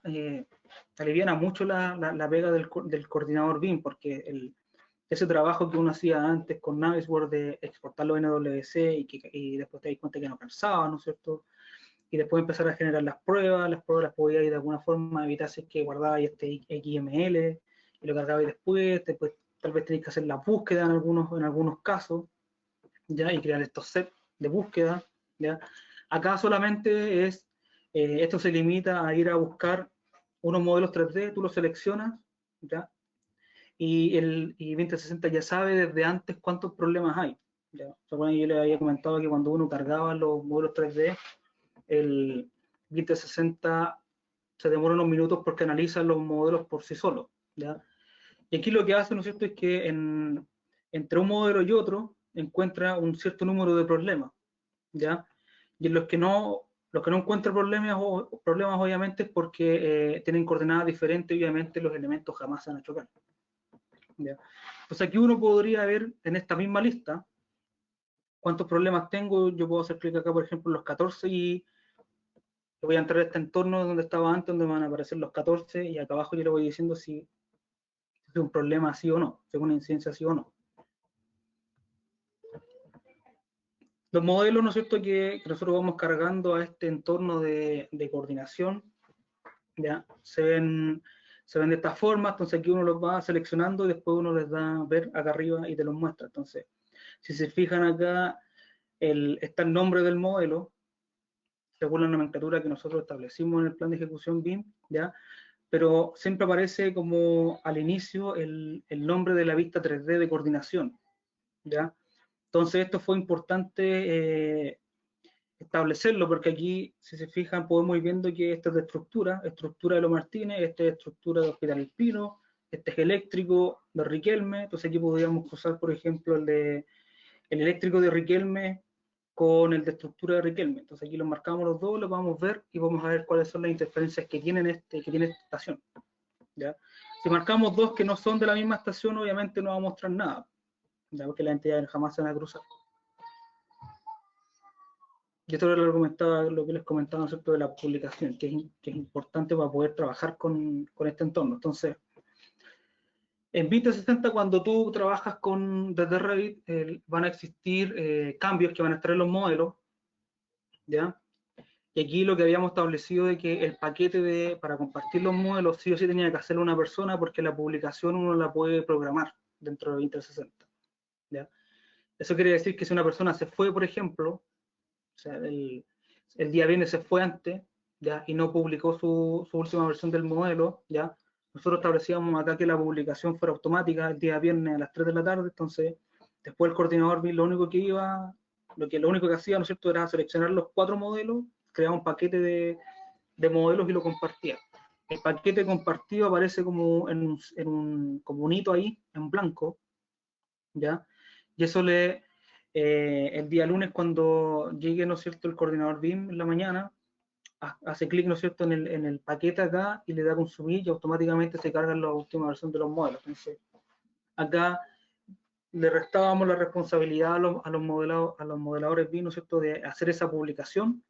S2: mucho la pega del coordinador BIM, porque ese trabajo que uno hacía antes con Navisworks de exportarlo en NWC y después te das cuenta que no calzaba, ¿no es cierto? Y después empezar a generar las pruebas las podías de alguna forma evitar si es que guardabas este XML y lo cargabas después tal vez tenéis que hacer la búsqueda en algunos casos, ¿ya? Y crear estos sets de búsqueda, ¿ya? Acá solamente esto se limita a ir a buscar unos modelos 3D, tú los seleccionas, ¿ya? Y 2060 ya sabe desde antes cuántos problemas hay, ¿ya? ¿Se acuerdan? Yo les había comentado que cuando uno cargaba los modelos 3D, el 2060 se demora unos minutos porque analiza los modelos por sí solos, ¿ya? Y aquí lo que hace, ¿no es cierto?, es que entre un modelo y otro encuentra un cierto número de problemas, ¿ya? Y en los que no encuentra problemas obviamente es porque tienen coordenadas diferentes y obviamente los elementos jamás se van a chocar, ¿ya? Entonces aquí uno podría ver en esta misma lista cuántos problemas tengo. Yo puedo hacer clic acá, por ejemplo, los 14 y voy a entrar a este entorno donde estaba antes, donde van a aparecer los 14 y acá abajo yo le voy diciendo si es un problema sí o no, si es una incidencia sí o no. Los modelos, ¿no es cierto?, que nosotros vamos cargando a este entorno de coordinación, ¿ya? Se ven de esta forma. Entonces aquí uno los va seleccionando y después uno les da a ver acá arriba y te los muestra. Entonces, si se fijan acá, está el nombre del modelo, según la nomenclatura que nosotros establecimos en el plan de ejecución BIM, ¿ya? Pero siempre aparece como al inicio el nombre de la vista 3D de coordinación, ¿ya? Entonces esto fue importante establecerlo, porque aquí, si se fijan, podemos ir viendo que esto es de estructura de los Martínez, este es estructura de Hospital El Pino, este es eléctrico de Riquelme. Entonces aquí podríamos cruzar, por ejemplo, el eléctrico de Riquelme con el de estructura de Riquelme. Entonces aquí los marcamos los dos, los vamos a ver y vamos a ver cuáles son las interferencias que tiene esta estación, ¿ya? Si marcamos dos que no son de la misma estación, obviamente no va a mostrar nada, ¿ya? Porque las entidades jamás se van a cruzar. Y esto lo que les comentaba, ¿cierto?, de la publicación, que es importante para poder trabajar con este entorno. Entonces, en 2060, cuando tú trabajas desde Revit, van a existir cambios que van a estar en los modelos, ¿ya? Y aquí lo que habíamos establecido de que el paquete para compartir los modelos sí o sí tenía que hacerlo una persona, porque la publicación uno la puede programar dentro de 2060, ¿ya? Eso quiere decir que si una persona se fue, por ejemplo, o sea, el día viernes se fue antes, ¿ya? Y no publicó su última versión del modelo, ¿ya? Nosotros establecíamos acá que la publicación fuera automática el día viernes a las 3 de la tarde, entonces después el coordinador BIM lo único que hacía, ¿no es cierto?, era seleccionar los 4 modelos, crear un paquete de modelos y lo compartía. El paquete compartido aparece como como un hito ahí, en blanco, ¿ya? Y eso el día lunes cuando llegue, ¿no es cierto?, el coordinador BIM en la mañana, hace clic, ¿no es cierto?, en el paquete acá y le da consumir y automáticamente se carga la última versión de los modelos. Entonces, acá le restábamos la responsabilidad a los modeladores BIM, ¿no es cierto?, de hacer esa publicación,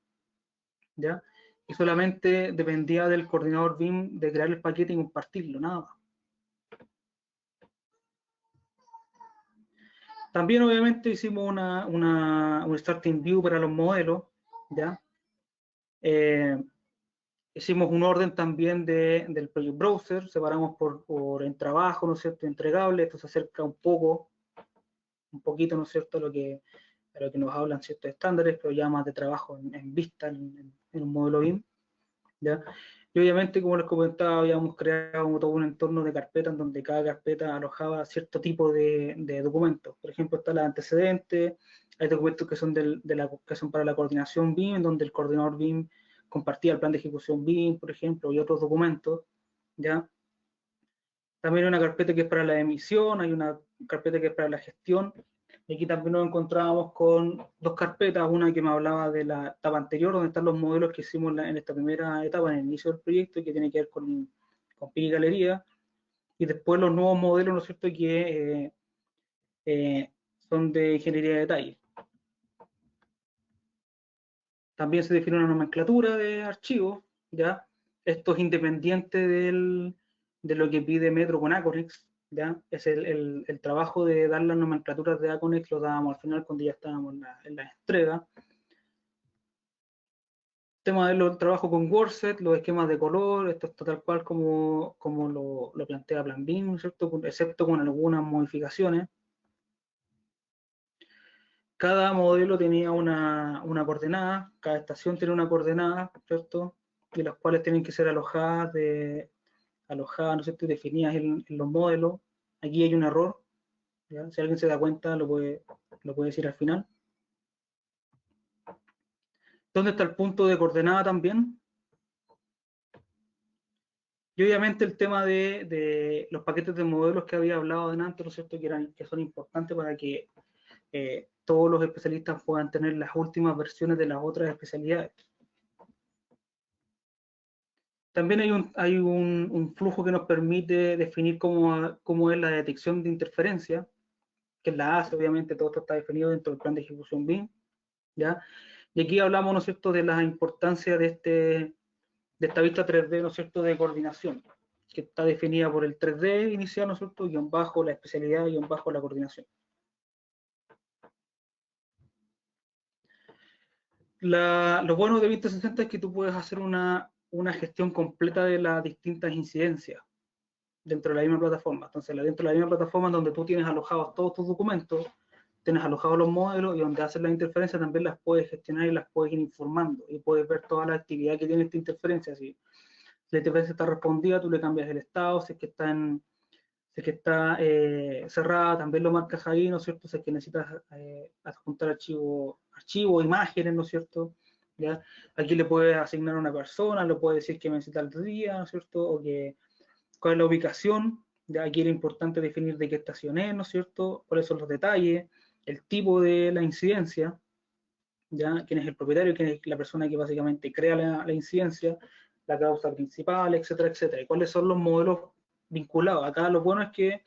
S2: ¿ya? Y solamente dependía del coordinador BIM de crear el paquete y compartirlo, nada más. También obviamente hicimos un starting view para los modelos, ¿ya? Hicimos un orden también del project browser, separamos por en trabajo, ¿no es cierto?, entregable. Esto se acerca un poquito, ¿no es cierto?, a lo que nos hablan ciertos estándares, pero ya más de trabajo en vista, en un modelo BIM, ¿ya? Y obviamente, como les comentaba, habíamos creado todo un entorno de carpetas en donde cada carpeta alojaba cierto tipo de documentos. Por ejemplo, está la antecedente, hay documentos que son, que son para la coordinación BIM, en donde el coordinador BIM compartía el plan de ejecución BIM, por ejemplo, y otros documentos, ¿ya? También hay una carpeta que es para la emisión, hay una carpeta que es para la gestión, y aquí también nos encontrábamos con 2 carpetas, una que me hablaba de la etapa anterior, donde están los modelos que hicimos en esta primera etapa, en el inicio del proyecto, y que tiene que ver con PIC y galería, y después los nuevos modelos, ¿no es cierto?, que son de ingeniería de detalle. También se define una nomenclatura de archivos, ¿ya? Esto es independiente de lo que pide Metro con Aconex, ¿ya? Es el trabajo de dar las nomenclaturas de Aconex, lo dábamos al final cuando ya estábamos en la entrega. Tema del trabajo con WordSet, los esquemas de color, esto está tal cual como lo plantea Plan BIM, ¿cierto?, excepto con algunas modificaciones. Cada modelo tenía una coordenada, cada estación tiene una coordenada, ¿cierto?, y las cuales tienen que ser alojadas, ¿no es cierto?, y definidas en los modelos. Aquí hay un error, ¿ya? Si alguien se da cuenta lo puede decir al final. ¿Dónde está el punto de coordenada también? Y obviamente el tema de los paquetes de modelos que había hablado antes, ¿no es cierto?, que son importantes para que todos los especialistas puedan tener las últimas versiones de las otras especialidades. También hay un flujo que nos permite definir cómo es la detección de interferencia, que la hace, obviamente, todo esto está definido dentro del plan de ejecución BIM, ¿ya? Y aquí hablamos, ¿no es cierto?, de la importancia de esta vista 3D, ¿no es cierto?, de coordinación, que está definida por el 3D inicial, ¿no es cierto?, guión bajo la especialidad, guión bajo la coordinación. Lo bueno de Vista 60 es que tú puedes hacer una gestión completa de las distintas incidencias dentro de la misma plataforma. Entonces, dentro de la misma plataforma donde tú tienes alojados todos tus documentos, tienes alojados los modelos y donde haces las interferencias también las puedes gestionar y las puedes ir informando y puedes ver toda la actividad que tiene esta interferencia. Si la interferencia está respondida, tú le cambias el estado, si es que está cerrada, también lo marcas ahí, ¿no es cierto? Si es que necesitas adjuntar archivos, imágenes, ¿no es cierto? ¿Ya? Aquí le puedes asignar a una persona, le puedes decir que necesita el día, ¿no es cierto? O cuál es la ubicación, ¿ya? Aquí era importante definir de qué estación es, ¿no es cierto? Cuáles son los detalles, el tipo de la incidencia, ¿ya? Quién es el propietario, quién es la persona que básicamente crea la incidencia, la causa principal, etcétera, etcétera. Y cuáles son los modelos vinculados. Acá lo bueno es que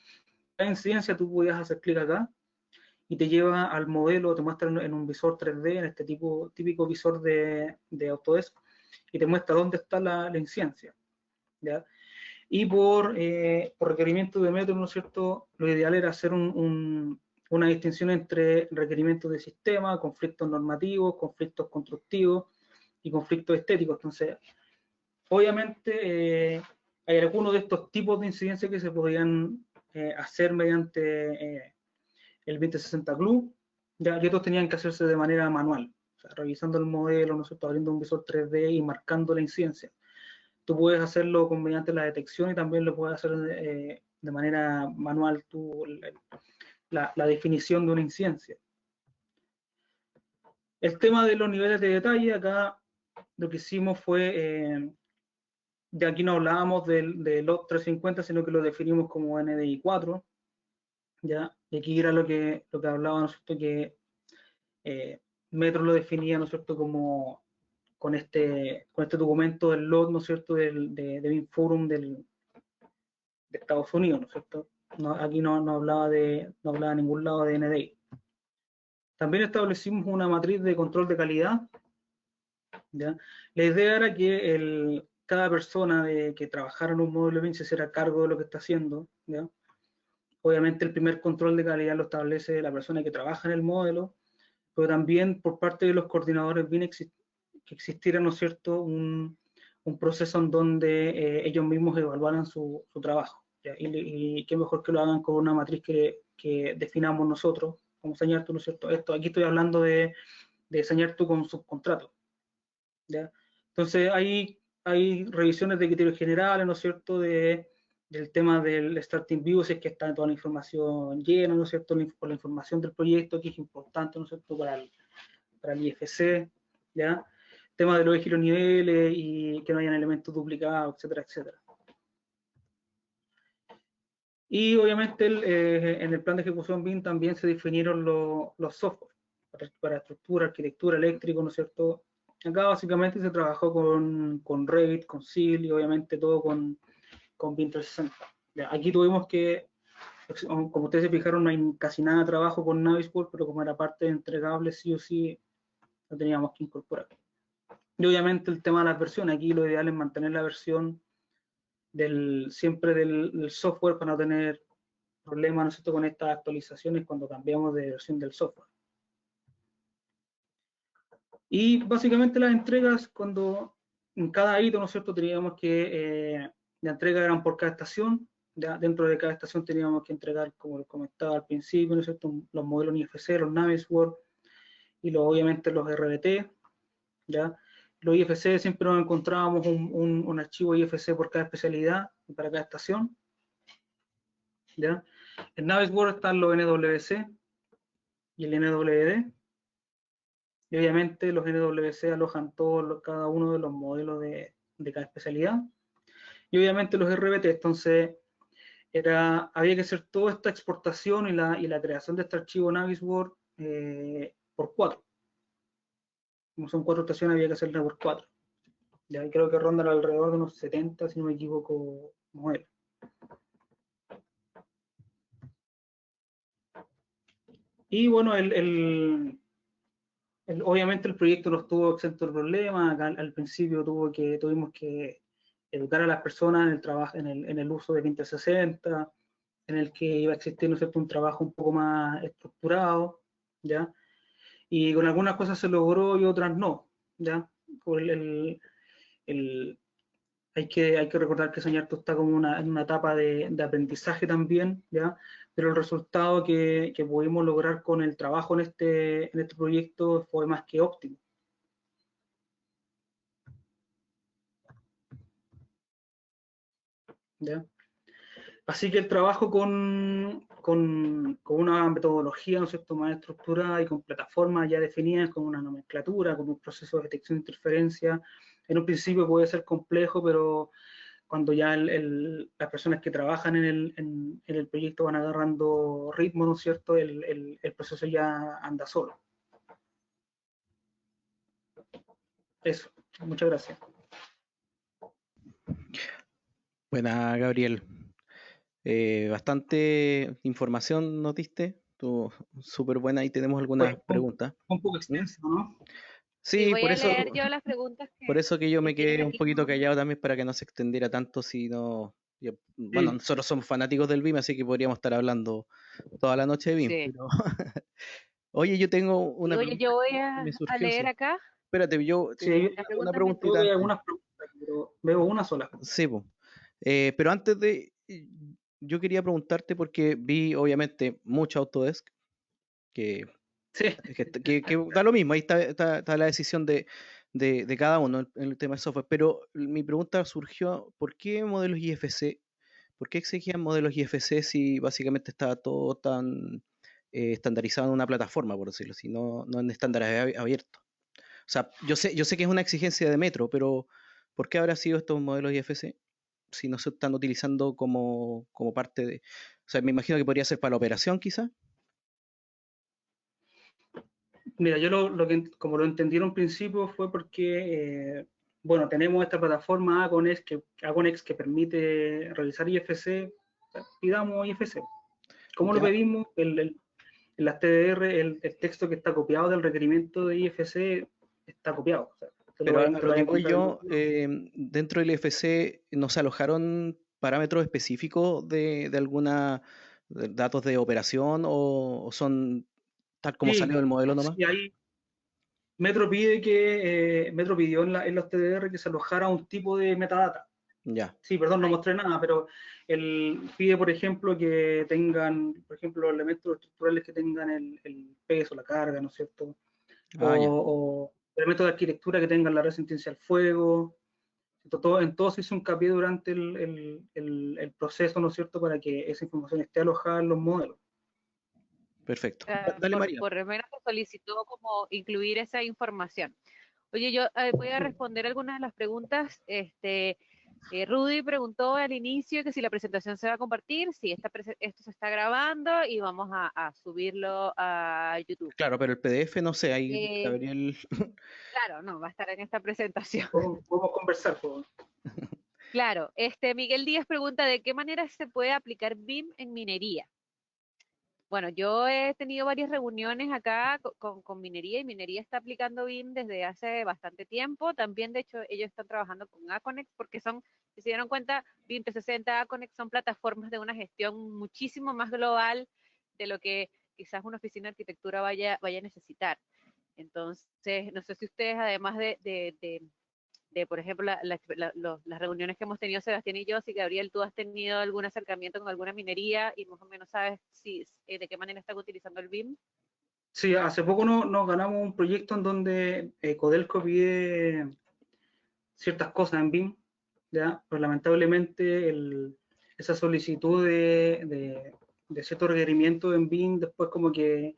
S2: la incidencia tú podías hacer clic acá y te lleva al modelo, te muestra en un visor 3D, en este típico visor de Autodesk, y te muestra dónde está la incidencia, ¿ya? Y por requerimiento de Metro, ¿no es cierto?, lo ideal era hacer una distinción entre requerimientos de sistema, conflictos normativos, conflictos constructivos y conflictos estéticos. Entonces, obviamente hay algunos de estos tipos de incidencias que se podían hacer mediante el 2060 Glue, ya, y otros tenían que hacerse de manera manual, o sea, revisando el modelo, ¿no es cierto?, abriendo un visor 3D y marcando la incidencia. Tú puedes hacerlo mediante la detección y también lo puedes hacer de manera manual, la definición de una incidencia. El tema de los niveles de detalle, acá lo que hicimos fue, de aquí no hablábamos de los 350, sino que lo definimos como NDI 4, ¿ya? Y aquí era lo que hablaba, ¿no es cierto?, que Metro lo definía, ¿no es cierto?, como con este documento del LOT, ¿no es cierto?, de BIM Forum de Estados Unidos, ¿no es cierto? No, aquí no hablaba en ningún lado de NDI. También establecimos una matriz de control de calidad, ¿ya? La idea era que cada persona que trabajara en un módulo BIM se hiciera cargo de lo que está haciendo, ¿ya? Obviamente el primer control de calidad lo establece la persona que trabaja en el módulo, pero también por parte de los coordinadores BIM que existiera, ¿no es cierto?, un proceso en donde ellos mismos evaluaran su trabajo, ¿ya? Y qué mejor que lo hagan con una matriz que definamos nosotros, como Señartu, ¿no es cierto? Aquí estoy hablando de Señartu con subcontrato, ¿ya? Entonces hay revisiones de criterios generales, ¿no es cierto?, del tema del starting view, si es que está toda la información llena, ¿no es cierto?, con la información del proyecto, que es importante, ¿no es cierto?, para el IFC, ¿ya? Tema de los ejes y los niveles y que no hayan elementos duplicados, etcétera, etcétera. Y obviamente en el plan de ejecución BIM también se definieron los software para estructura, arquitectura, eléctrico, ¿no es cierto? Acá básicamente se trabajó con Revit, con Civil y obviamente todo con BIM 360. Ya, aquí tuvimos que, como ustedes se fijaron, no hay casi nada de trabajo con Navisworks, pero como era parte de entregable, sí o sí lo teníamos que incorporar. Y obviamente el tema de las versiones, aquí lo ideal es mantener la versión siempre del software para no tener problemas, ¿no es cierto?, con estas actualizaciones cuando cambiamos de versión del software. Y básicamente las entregas, cuando en cada hito, ¿no es cierto?, teníamos que, la entrega eran por cada estación, ya dentro de cada estación teníamos que entregar, como les comentaba al principio, ¿no es cierto?, los modelos IFC, los Navisworks y obviamente los RBT, ¿ya? Los IFC siempre nos encontrábamos un archivo IFC por cada especialidad y para cada estación, ¿ya? En Navisworks están los NWC y el NWD, y obviamente los NWC alojan cada uno de los modelos de cada especialidad, y obviamente los RBT. Entonces había que hacer toda esta exportación y la creación de este archivo Navisworks por 4. Como son 4 estaciones, había que hacerla por 4. Ya creo que rondan alrededor de unos 70, si no me equivoco, modelos. Y bueno, obviamente el proyecto no estuvo exento de problemas. Al principio tuvimos que educar a las personas en el trabajo, en el uso de 2060, en el que iba a existir, ¿no es cierto?, un trabajo un poco más estructurado, ¿ya? Y con algunas cosas se logró y otras no, ¿ya? Hay que recordar que Señartu está como en una etapa de aprendizaje también, ¿ya? Pero el resultado que pudimos lograr con el trabajo en este proyecto fue más que óptimo. ¿Ya? Así que el trabajo con una metodología, ¿no es cierto?, más estructurada y con plataformas ya definidas, con una nomenclatura, con un proceso de detección de interferencia, en un principio puede ser complejo, pero cuando ya las personas que trabajan en el proyecto van agarrando ritmo, ¿no es cierto?, el proceso ya anda solo. Eso, muchas gracias.
S1: Buena, Gabriel. Bastante información nos diste, estuvo súper buena y tenemos algunas preguntas.
S2: Un poco extenso, ¿no?
S1: Sí,
S3: voy a leer yo las preguntas
S1: por eso que yo me
S3: tienen
S1: quedé un
S3: aquí.
S1: poquito callado también, para que no se extendiera tanto, bueno, nosotros somos fanáticos del BIM, así que podríamos estar hablando toda la noche de BIM.
S3: Sí.
S1: Pero oye, yo tengo una
S3: Oye, yo voy
S1: me
S3: a
S1: surgió,
S3: leer
S1: sí.
S3: acá.
S1: Espérate, yo
S2: Sí,
S1: una
S2: creo
S1: preguntita
S2: que hay
S1: antes.
S2: algunas preguntas, pero veo una sola.
S1: Sí, po. Pero antes yo quería preguntarte, porque vi obviamente mucho Autodesk, que
S2: Sí.
S1: Que da lo mismo, ahí está la decisión de cada uno en el tema de software. Pero mi pregunta surgió, ¿por qué modelos IFC? ¿Por qué exigían modelos IFC si básicamente estaba todo tan estandarizado en una plataforma, por decirlo así, no en estándares abiertos? O sea, yo sé que es una exigencia de Metro, pero ¿por qué habrá sido estos modelos IFC si no se están utilizando como parte de... O sea, me imagino que podría ser para la operación quizás.
S2: Mira, yo como lo entendí en un principio fue porque, bueno, tenemos esta plataforma Aconex que permite realizar IFC, pidamos IFC. ¿Cómo lo
S1: Ya,
S2: pedimos? En las TDR, el texto que está copiado del requerimiento de IFC está copiado. O sea,
S1: pero a
S2: te lo
S1: lo
S2: vas a
S1: que voy
S2: encontrar en
S1: yo,
S2: otro lado.
S1: dentro del IFC no se alojaron parámetros específicos de alguna datos de operación o son tal como
S2: Sí,
S1: salió el modelo nomás.
S2: sí, ahí Metro pidió en los TDR que se alojara un tipo de metadata.
S1: Ya,
S2: Sí, perdón, no
S3: Ay,
S2: mostré nada, pero él pide, por ejemplo, que tengan, por ejemplo, elementos estructurales que tengan el peso, la carga, ¿no es cierto?
S1: ya.
S2: O elementos de arquitectura que tengan la resistencia al fuego. En todo se hizo hincapié durante el proceso, ¿no es cierto?, para que esa información esté alojada en los modelos.
S1: Perfecto. Dale, María.
S3: por lo menos se solicitó como incluir esa información. Oye, yo voy a responder algunas de las preguntas. Rudy preguntó al inicio que si la presentación se va a compartir, si esto se está grabando y vamos a subirlo a YouTube.
S1: Claro, pero el PDF no sé, ahí
S3: Eh,
S1: Gabriel.
S3: claro, no, va a estar en esta presentación.
S2: Podemos conversar, por favor.
S3: Claro, Miguel Díaz pregunta de qué manera se puede aplicar BIM en minería. Bueno, yo he tenido varias reuniones acá con minería y minería está aplicando BIM desde hace bastante tiempo. También, de hecho, ellos están trabajando con Aconex porque si se dieron cuenta, BIM 360, Aconex son plataformas de una gestión muchísimo más global de lo que quizás una oficina de arquitectura vaya a necesitar. Entonces, no sé si ustedes, además por ejemplo, las reuniones que hemos tenido Sebastián y yo, si Gabriel, tú has tenido algún acercamiento con alguna minería y más o menos sabes de qué manera están utilizando el BIM.
S2: Sí, hace poco nos ganamos un proyecto en donde Codelco pide ciertas cosas en BIM, ¿ya? Pero lamentablemente esa solicitud de ciertos requerimientos en BIM, después como que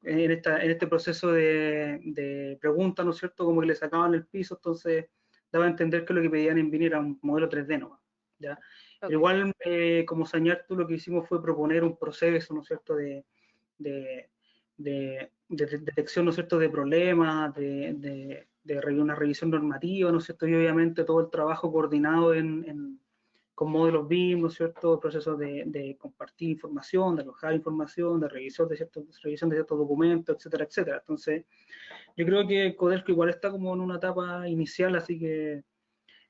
S2: en este proceso de pregunta, ¿no es cierto? Como que le sacaban el piso, entonces daba a entender que lo que pedían en BIM era un modelo 3D, ¿no? ¿Ya? Pero
S3: Okay.
S2: igual, como Sañartu, lo que hicimos fue proponer un proceso, ¿no es cierto?, de, de detección, ¿no es cierto?, de problemas, una revisión normativa, ¿no es cierto?, y obviamente todo el trabajo coordinado con módulos BIM, ¿no es cierto?, procesos de compartir información, de alojar información, revisión de ciertos documentos, etcétera, etcétera. Entonces, yo creo que Codelco igual está como en una etapa inicial, así que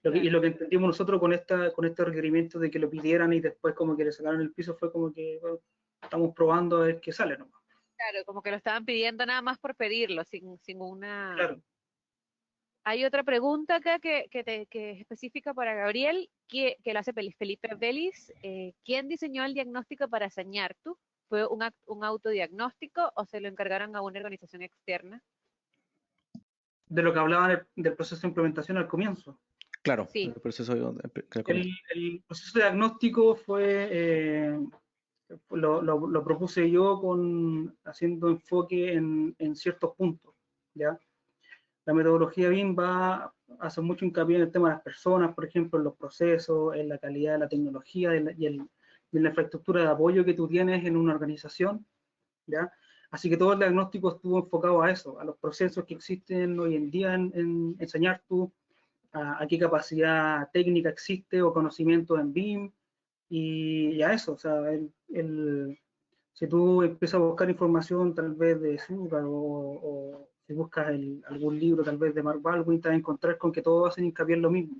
S2: y
S3: Claro.
S2: lo que entendimos nosotros con este requerimiento de que lo pidieran y después como que le sacaron el piso fue como que, bueno, estamos probando a ver qué sale, ¿no?
S3: Claro, como que lo estaban pidiendo nada más por pedirlo, sin una...
S2: Claro.
S3: Hay otra pregunta acá que es específica para Gabriel, que la hace Felipe Vélez. ¿Quién diseñó el diagnóstico para Sañartu? ¿Fue un autodiagnóstico o se lo encargaron a una organización externa?
S2: De lo que hablaban del proceso de implementación al comienzo.
S1: Claro, el
S3: Sí,
S1: proceso que
S2: El,
S1: comento.
S2: el proceso de diagnóstico lo propuse yo haciendo enfoque en ciertos puntos, ¿ya? La metodología BIM hace mucho hincapié en el tema de las personas, por ejemplo, en los procesos, en la calidad de la tecnología y en la infraestructura de apoyo que tú tienes en una organización, ¿ya? Así que todo el diagnóstico estuvo enfocado a eso, a los procesos que existen hoy en día en enseñar tú, a qué capacidad técnica existe o conocimiento en BIM, y a eso, o sea, si tú empiezas a buscar información tal vez de Sugar o si buscas algún libro tal vez de Mark Baldwin, te vas a encontrar con que todos hacen hincapié en lo mismo.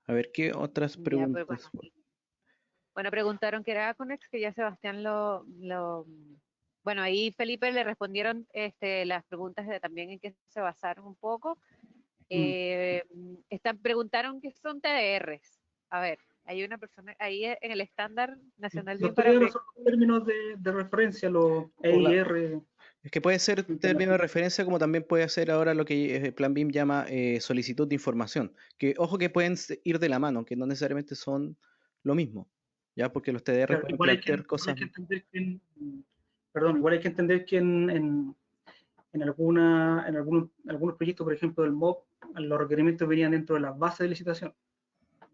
S1: A ver, ¿qué otras
S3: ya, pues bueno,
S1: preguntas?
S3: sí. Bueno, preguntaron que era Aconex, que ya Sebastián bueno, ahí Felipe le respondieron las preguntas de también en qué se basaron un poco.
S2: Mm.
S3: Preguntaron qué son TDRs. A ver, Hay una persona ahí en el estándar nacional
S2: Los
S3: BIM para
S2: términos son los términos de referencia, los EIR.
S1: Es que puede ser término de referencia como también puede ser ahora lo que el Plan BIM llama solicitud de información. Que ojo que pueden ir de la mano, que no necesariamente son lo mismo, ¿ya? Porque los TDR
S2: Claro,
S1: pueden
S2: igual hay
S1: plantear cosas.
S2: que entender que igual hay que entender que en algunos proyectos, por ejemplo, del MOB, los requerimientos venían dentro de las bases de licitación. O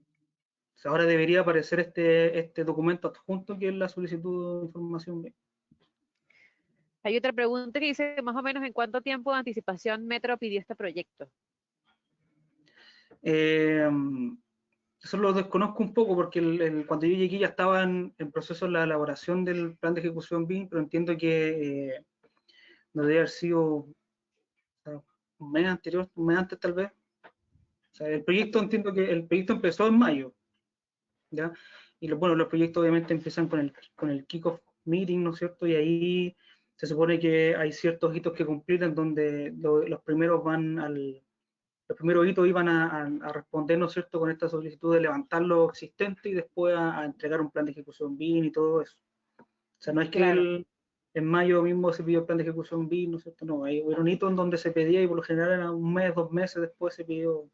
S2: sea, ahora debería aparecer este documento adjunto que es la solicitud de información.
S3: Hay otra pregunta que dice más o menos en cuánto tiempo de anticipación Metro pidió este proyecto.
S2: Eso lo desconozco un poco porque cuando yo llegué ya estaba en proceso la elaboración del plan de ejecución BIM, pero entiendo que no debe haber sido, o sea, un mes anterior, un mes antes tal vez. O sea, el proyecto, entiendo que el proyecto empezó en mayo, ¿ya? Y bueno, los proyectos obviamente empiezan con el kick-off meeting, ¿no es cierto? Y ahí se supone que hay ciertos hitos que cumplir en donde los primeros hitos iban a responder, ¿no es cierto?, con esta solicitud de levantar lo existente y después a entregar un plan de ejecución BIM y todo eso. O sea, no es que
S3: Claro.
S2: en mayo mismo se pidió el plan de ejecución BIM, ¿no es cierto? No, hay un hito en donde se pedía y por lo general era un mes, 2 meses después se pidió.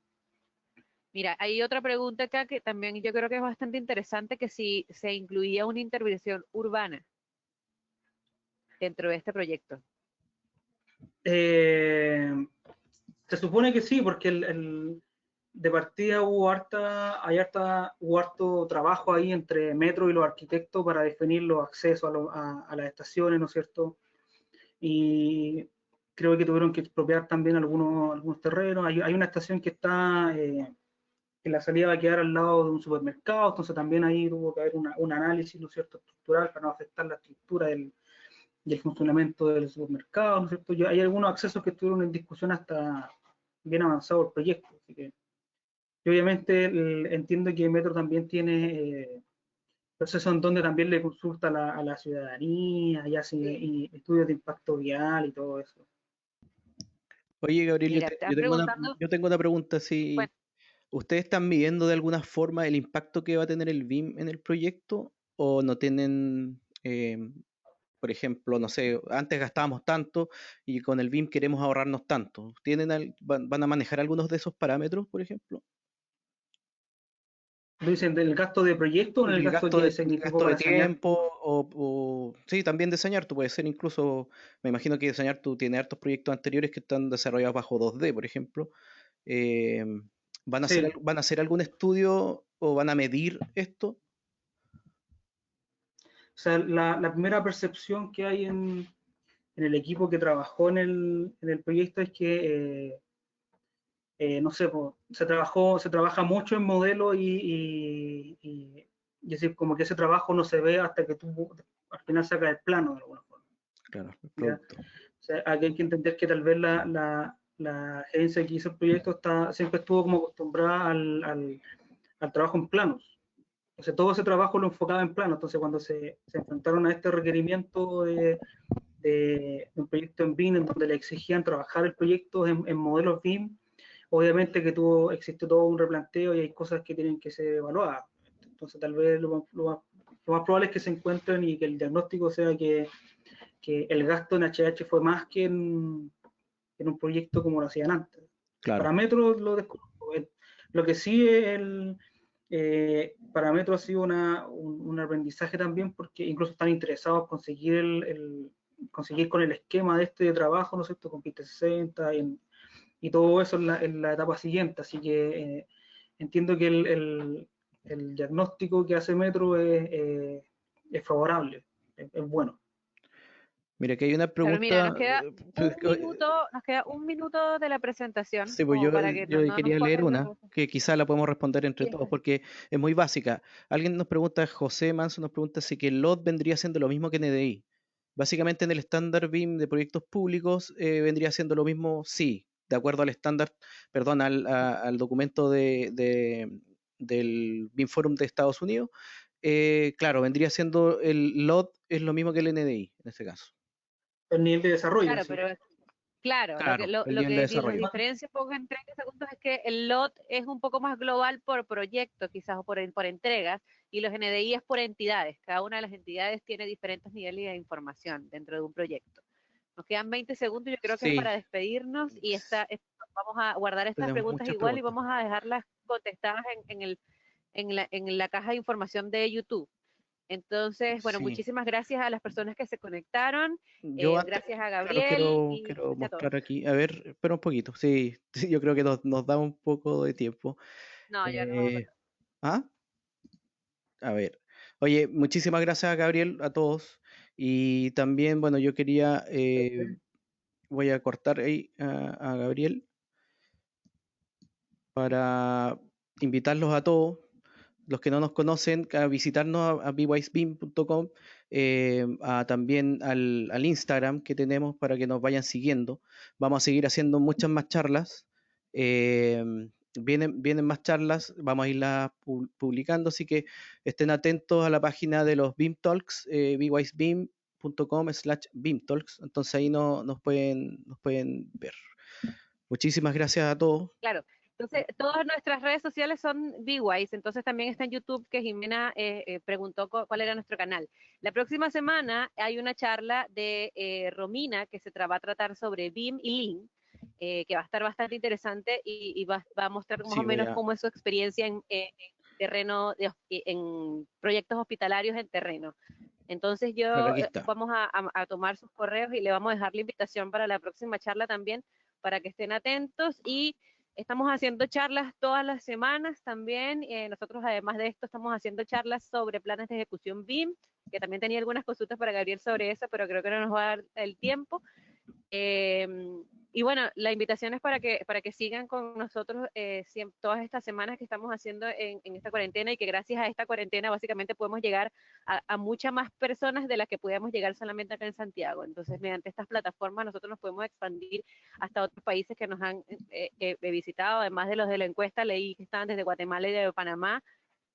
S3: Mira, hay otra pregunta acá que también yo creo que es bastante interesante, que si se incluía una intervención urbana dentro de este proyecto.
S2: Se supone que sí, porque de partida hubo harto trabajo ahí entre Metro y los arquitectos para definir los accesos a las estaciones, ¿no es cierto? Y creo que tuvieron que expropiar también algunos terrenos. Hay una estación que está, que la salida va a quedar al lado de un supermercado, entonces también ahí tuvo que haber un análisis, ¿no es cierto?, estructural para no afectar la estructura y el funcionamiento del supermercado, ¿no es cierto? Hay algunos accesos que estuvieron en discusión hasta bien avanzado el proyecto, así que y obviamente entiendo que Metro también tiene procesos en donde también le consulta a la ciudadanía y hace estudios de impacto vial y todo eso.
S1: Oye, Gabriel,
S3: Mira, están preguntando,
S1: yo tengo una pregunta. Si
S3: bueno,
S1: ¿ustedes están midiendo de alguna forma el impacto que va a tener el BIM en el proyecto o no tienen, por ejemplo, no sé, antes gastábamos tanto y con el BIM queremos ahorrarnos tanto? ¿Van a manejar algunos de esos parámetros, por ejemplo?
S2: ¿Lo dicen del gasto de proyecto o en el gasto que significó
S1: Gasto de
S2: para sanear?
S1: tiempo sí, también diseñar. Tú puedes ser incluso, me imagino que diseñar tú tienes hartos proyectos anteriores que están desarrollados bajo 2D, por ejemplo. Eh,
S2: Sí,
S1: ¿Van a hacer algún estudio o van a medir esto?
S2: o sea, la primera percepción que hay en el equipo que trabajó en el proyecto es que no sé, se trabaja mucho en modelo y es decir, como que ese trabajo no se ve hasta que tú al final sacas el plano de alguna forma.
S1: Claro, el
S2: ¿Ya?
S1: producto.
S2: O sea, aquí hay que entender que tal vez la agencia que hizo el proyecto siempre estuvo como acostumbrada al trabajo en planos. O sea, todo ese trabajo lo enfocaba en planos. Entonces, cuando se enfrentaron a este requerimiento de un proyecto en BIM, en donde le exigían trabajar el proyecto en modelos BIM, obviamente que existe todo un replanteo y hay cosas que tienen que ser evaluadas. Entonces, tal vez lo más probable es que se encuentren y que el diagnóstico sea que el gasto en HH fue más que en un proyecto como lo hacían antes.
S1: Claro,
S2: Para Metro lo desconozco. Lo que sí es para Metro ha sido un aprendizaje también, porque incluso están interesados en conseguir con el esquema de trabajo, ¿no es cierto?, con Pit 60 y todo eso en la etapa siguiente. Así que entiendo que el diagnóstico que hace Metro es favorable, es bueno.
S1: mira, que hay una
S3: pero mira,
S1: pregunta.
S3: nos queda un minuto de la presentación,
S1: Sí, pues
S3: como para que
S1: yo
S3: no nos
S1: quería leer
S3: corten la
S1: una que quizá la podemos responder entre todos
S3: cosa.
S1: porque es muy básica. Alguien nos pregunta, José Manso nos pregunta si que el LOT vendría siendo lo mismo que NDI. Básicamente en el estándar BIM de proyectos públicos vendría siendo lo mismo, sí, de acuerdo al estándar, perdón, al documento del BIM Forum de Estados Unidos. Claro, vendría siendo el LOT es lo mismo que el NDI en este caso.
S2: El nivel de desarrollo,
S3: Claro,
S2: sí.
S3: Claro,
S1: Claro, el
S3: lo
S1: nivel de
S3: que nos
S1: desarrollo.
S3: diferencia un poco en 30 segundos es que el LOT es un poco más global por proyecto, quizás, o por entregas, y los NDI es por entidades. Cada una de las entidades tiene diferentes niveles de información dentro de un proyecto. Nos quedan 20 segundos, yo creo que es
S1: Sí,
S3: para despedirnos y vamos a guardar estas
S1: tenemos
S3: preguntas
S1: muchas
S3: igual y
S1: preguntas.
S3: vamos a dejarlas contestadas en la caja de información de YouTube. Entonces, bueno,
S1: Sí.
S3: muchísimas gracias a las personas que se conectaron,
S1: Yo antes,
S3: gracias a
S1: claro,
S3: Gabriel y
S1: quiero
S3: gracias a todos.
S1: mostrar aquí. A ver, espera un poquito. Sí, sí, yo creo que nos da un poco de tiempo.
S3: No, ya no vamos a
S1: Eh,
S3: pasar.
S1: ¿Ah? A ver. Oye, muchísimas gracias a Gabriel, a todos. Y también, bueno, yo quería, voy a cortar ahí a Gabriel para invitarlos a todos, los que no nos conocen, a visitarnos a bwisebeam.com, también al Instagram que tenemos para que nos vayan siguiendo. Vamos a seguir haciendo muchas más charlas. eh, vienen más charlas, vamos a irlas publicando, así que estén atentos a la página de los Beam Talks, bwisebeam.com/beamtalks, entonces ahí nos pueden ver. Muchísimas gracias a todos.
S3: Claro. Entonces, todas nuestras redes sociales son BWise, entonces también está en YouTube que Jimena preguntó cuál era nuestro canal. La próxima semana hay una charla de Romina que va a tratar sobre BIM y Lean, que va a estar bastante interesante y va a mostrar más
S1: Sí,
S3: o menos cómo es su experiencia en terreno, en proyectos hospitalarios en terreno. Entonces
S1: claro,
S3: yo
S1: aquí está.
S3: vamos a tomar sus correos y le vamos a dejar la invitación para la próxima charla también, para que estén atentos y estamos haciendo charlas todas las semanas también. Nosotros además de esto estamos haciendo charlas sobre planes de ejecución BIM, que también tenía algunas consultas para Gabriel sobre eso, pero creo que no nos va a dar el tiempo. Y bueno, la invitación es para que sigan con nosotros todas estas semanas que estamos haciendo en esta cuarentena y que gracias a esta cuarentena básicamente podemos llegar a muchas más personas de las que podíamos llegar solamente acá en Santiago. Entonces, mediante estas plataformas nosotros nos podemos expandir hasta otros países que nos han visitado, además de los de la encuesta, leí que estaban desde Guatemala y de Panamá.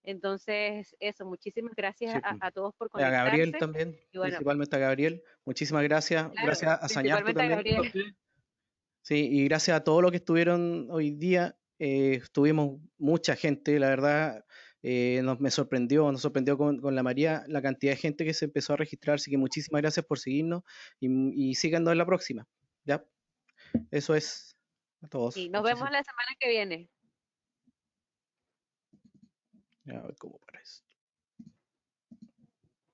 S3: Entonces, eso, muchísimas gracias
S1: Sí, pues.
S3: a todos por
S1: A Gabriel
S3: conectarse.
S1: también,
S3: Y bueno,
S1: principalmente a Gabriel. Muchísimas gracias.
S3: claro,
S1: Gracias a Sañartu
S3: principalmente a
S1: también.
S3: Gabriel.
S1: Sí, y gracias a todos los que estuvieron hoy día. Estuvimos mucha gente, la verdad, nos sorprendió con la María la cantidad de gente que se empezó a registrar. Así que muchísimas gracias por seguirnos y síganos en la próxima. ¿Ya? Eso es a
S3: Y
S1: todos.
S3: nos vemos
S1: Muchísimas.
S3: la semana que viene.
S1: A ver cómo para esto.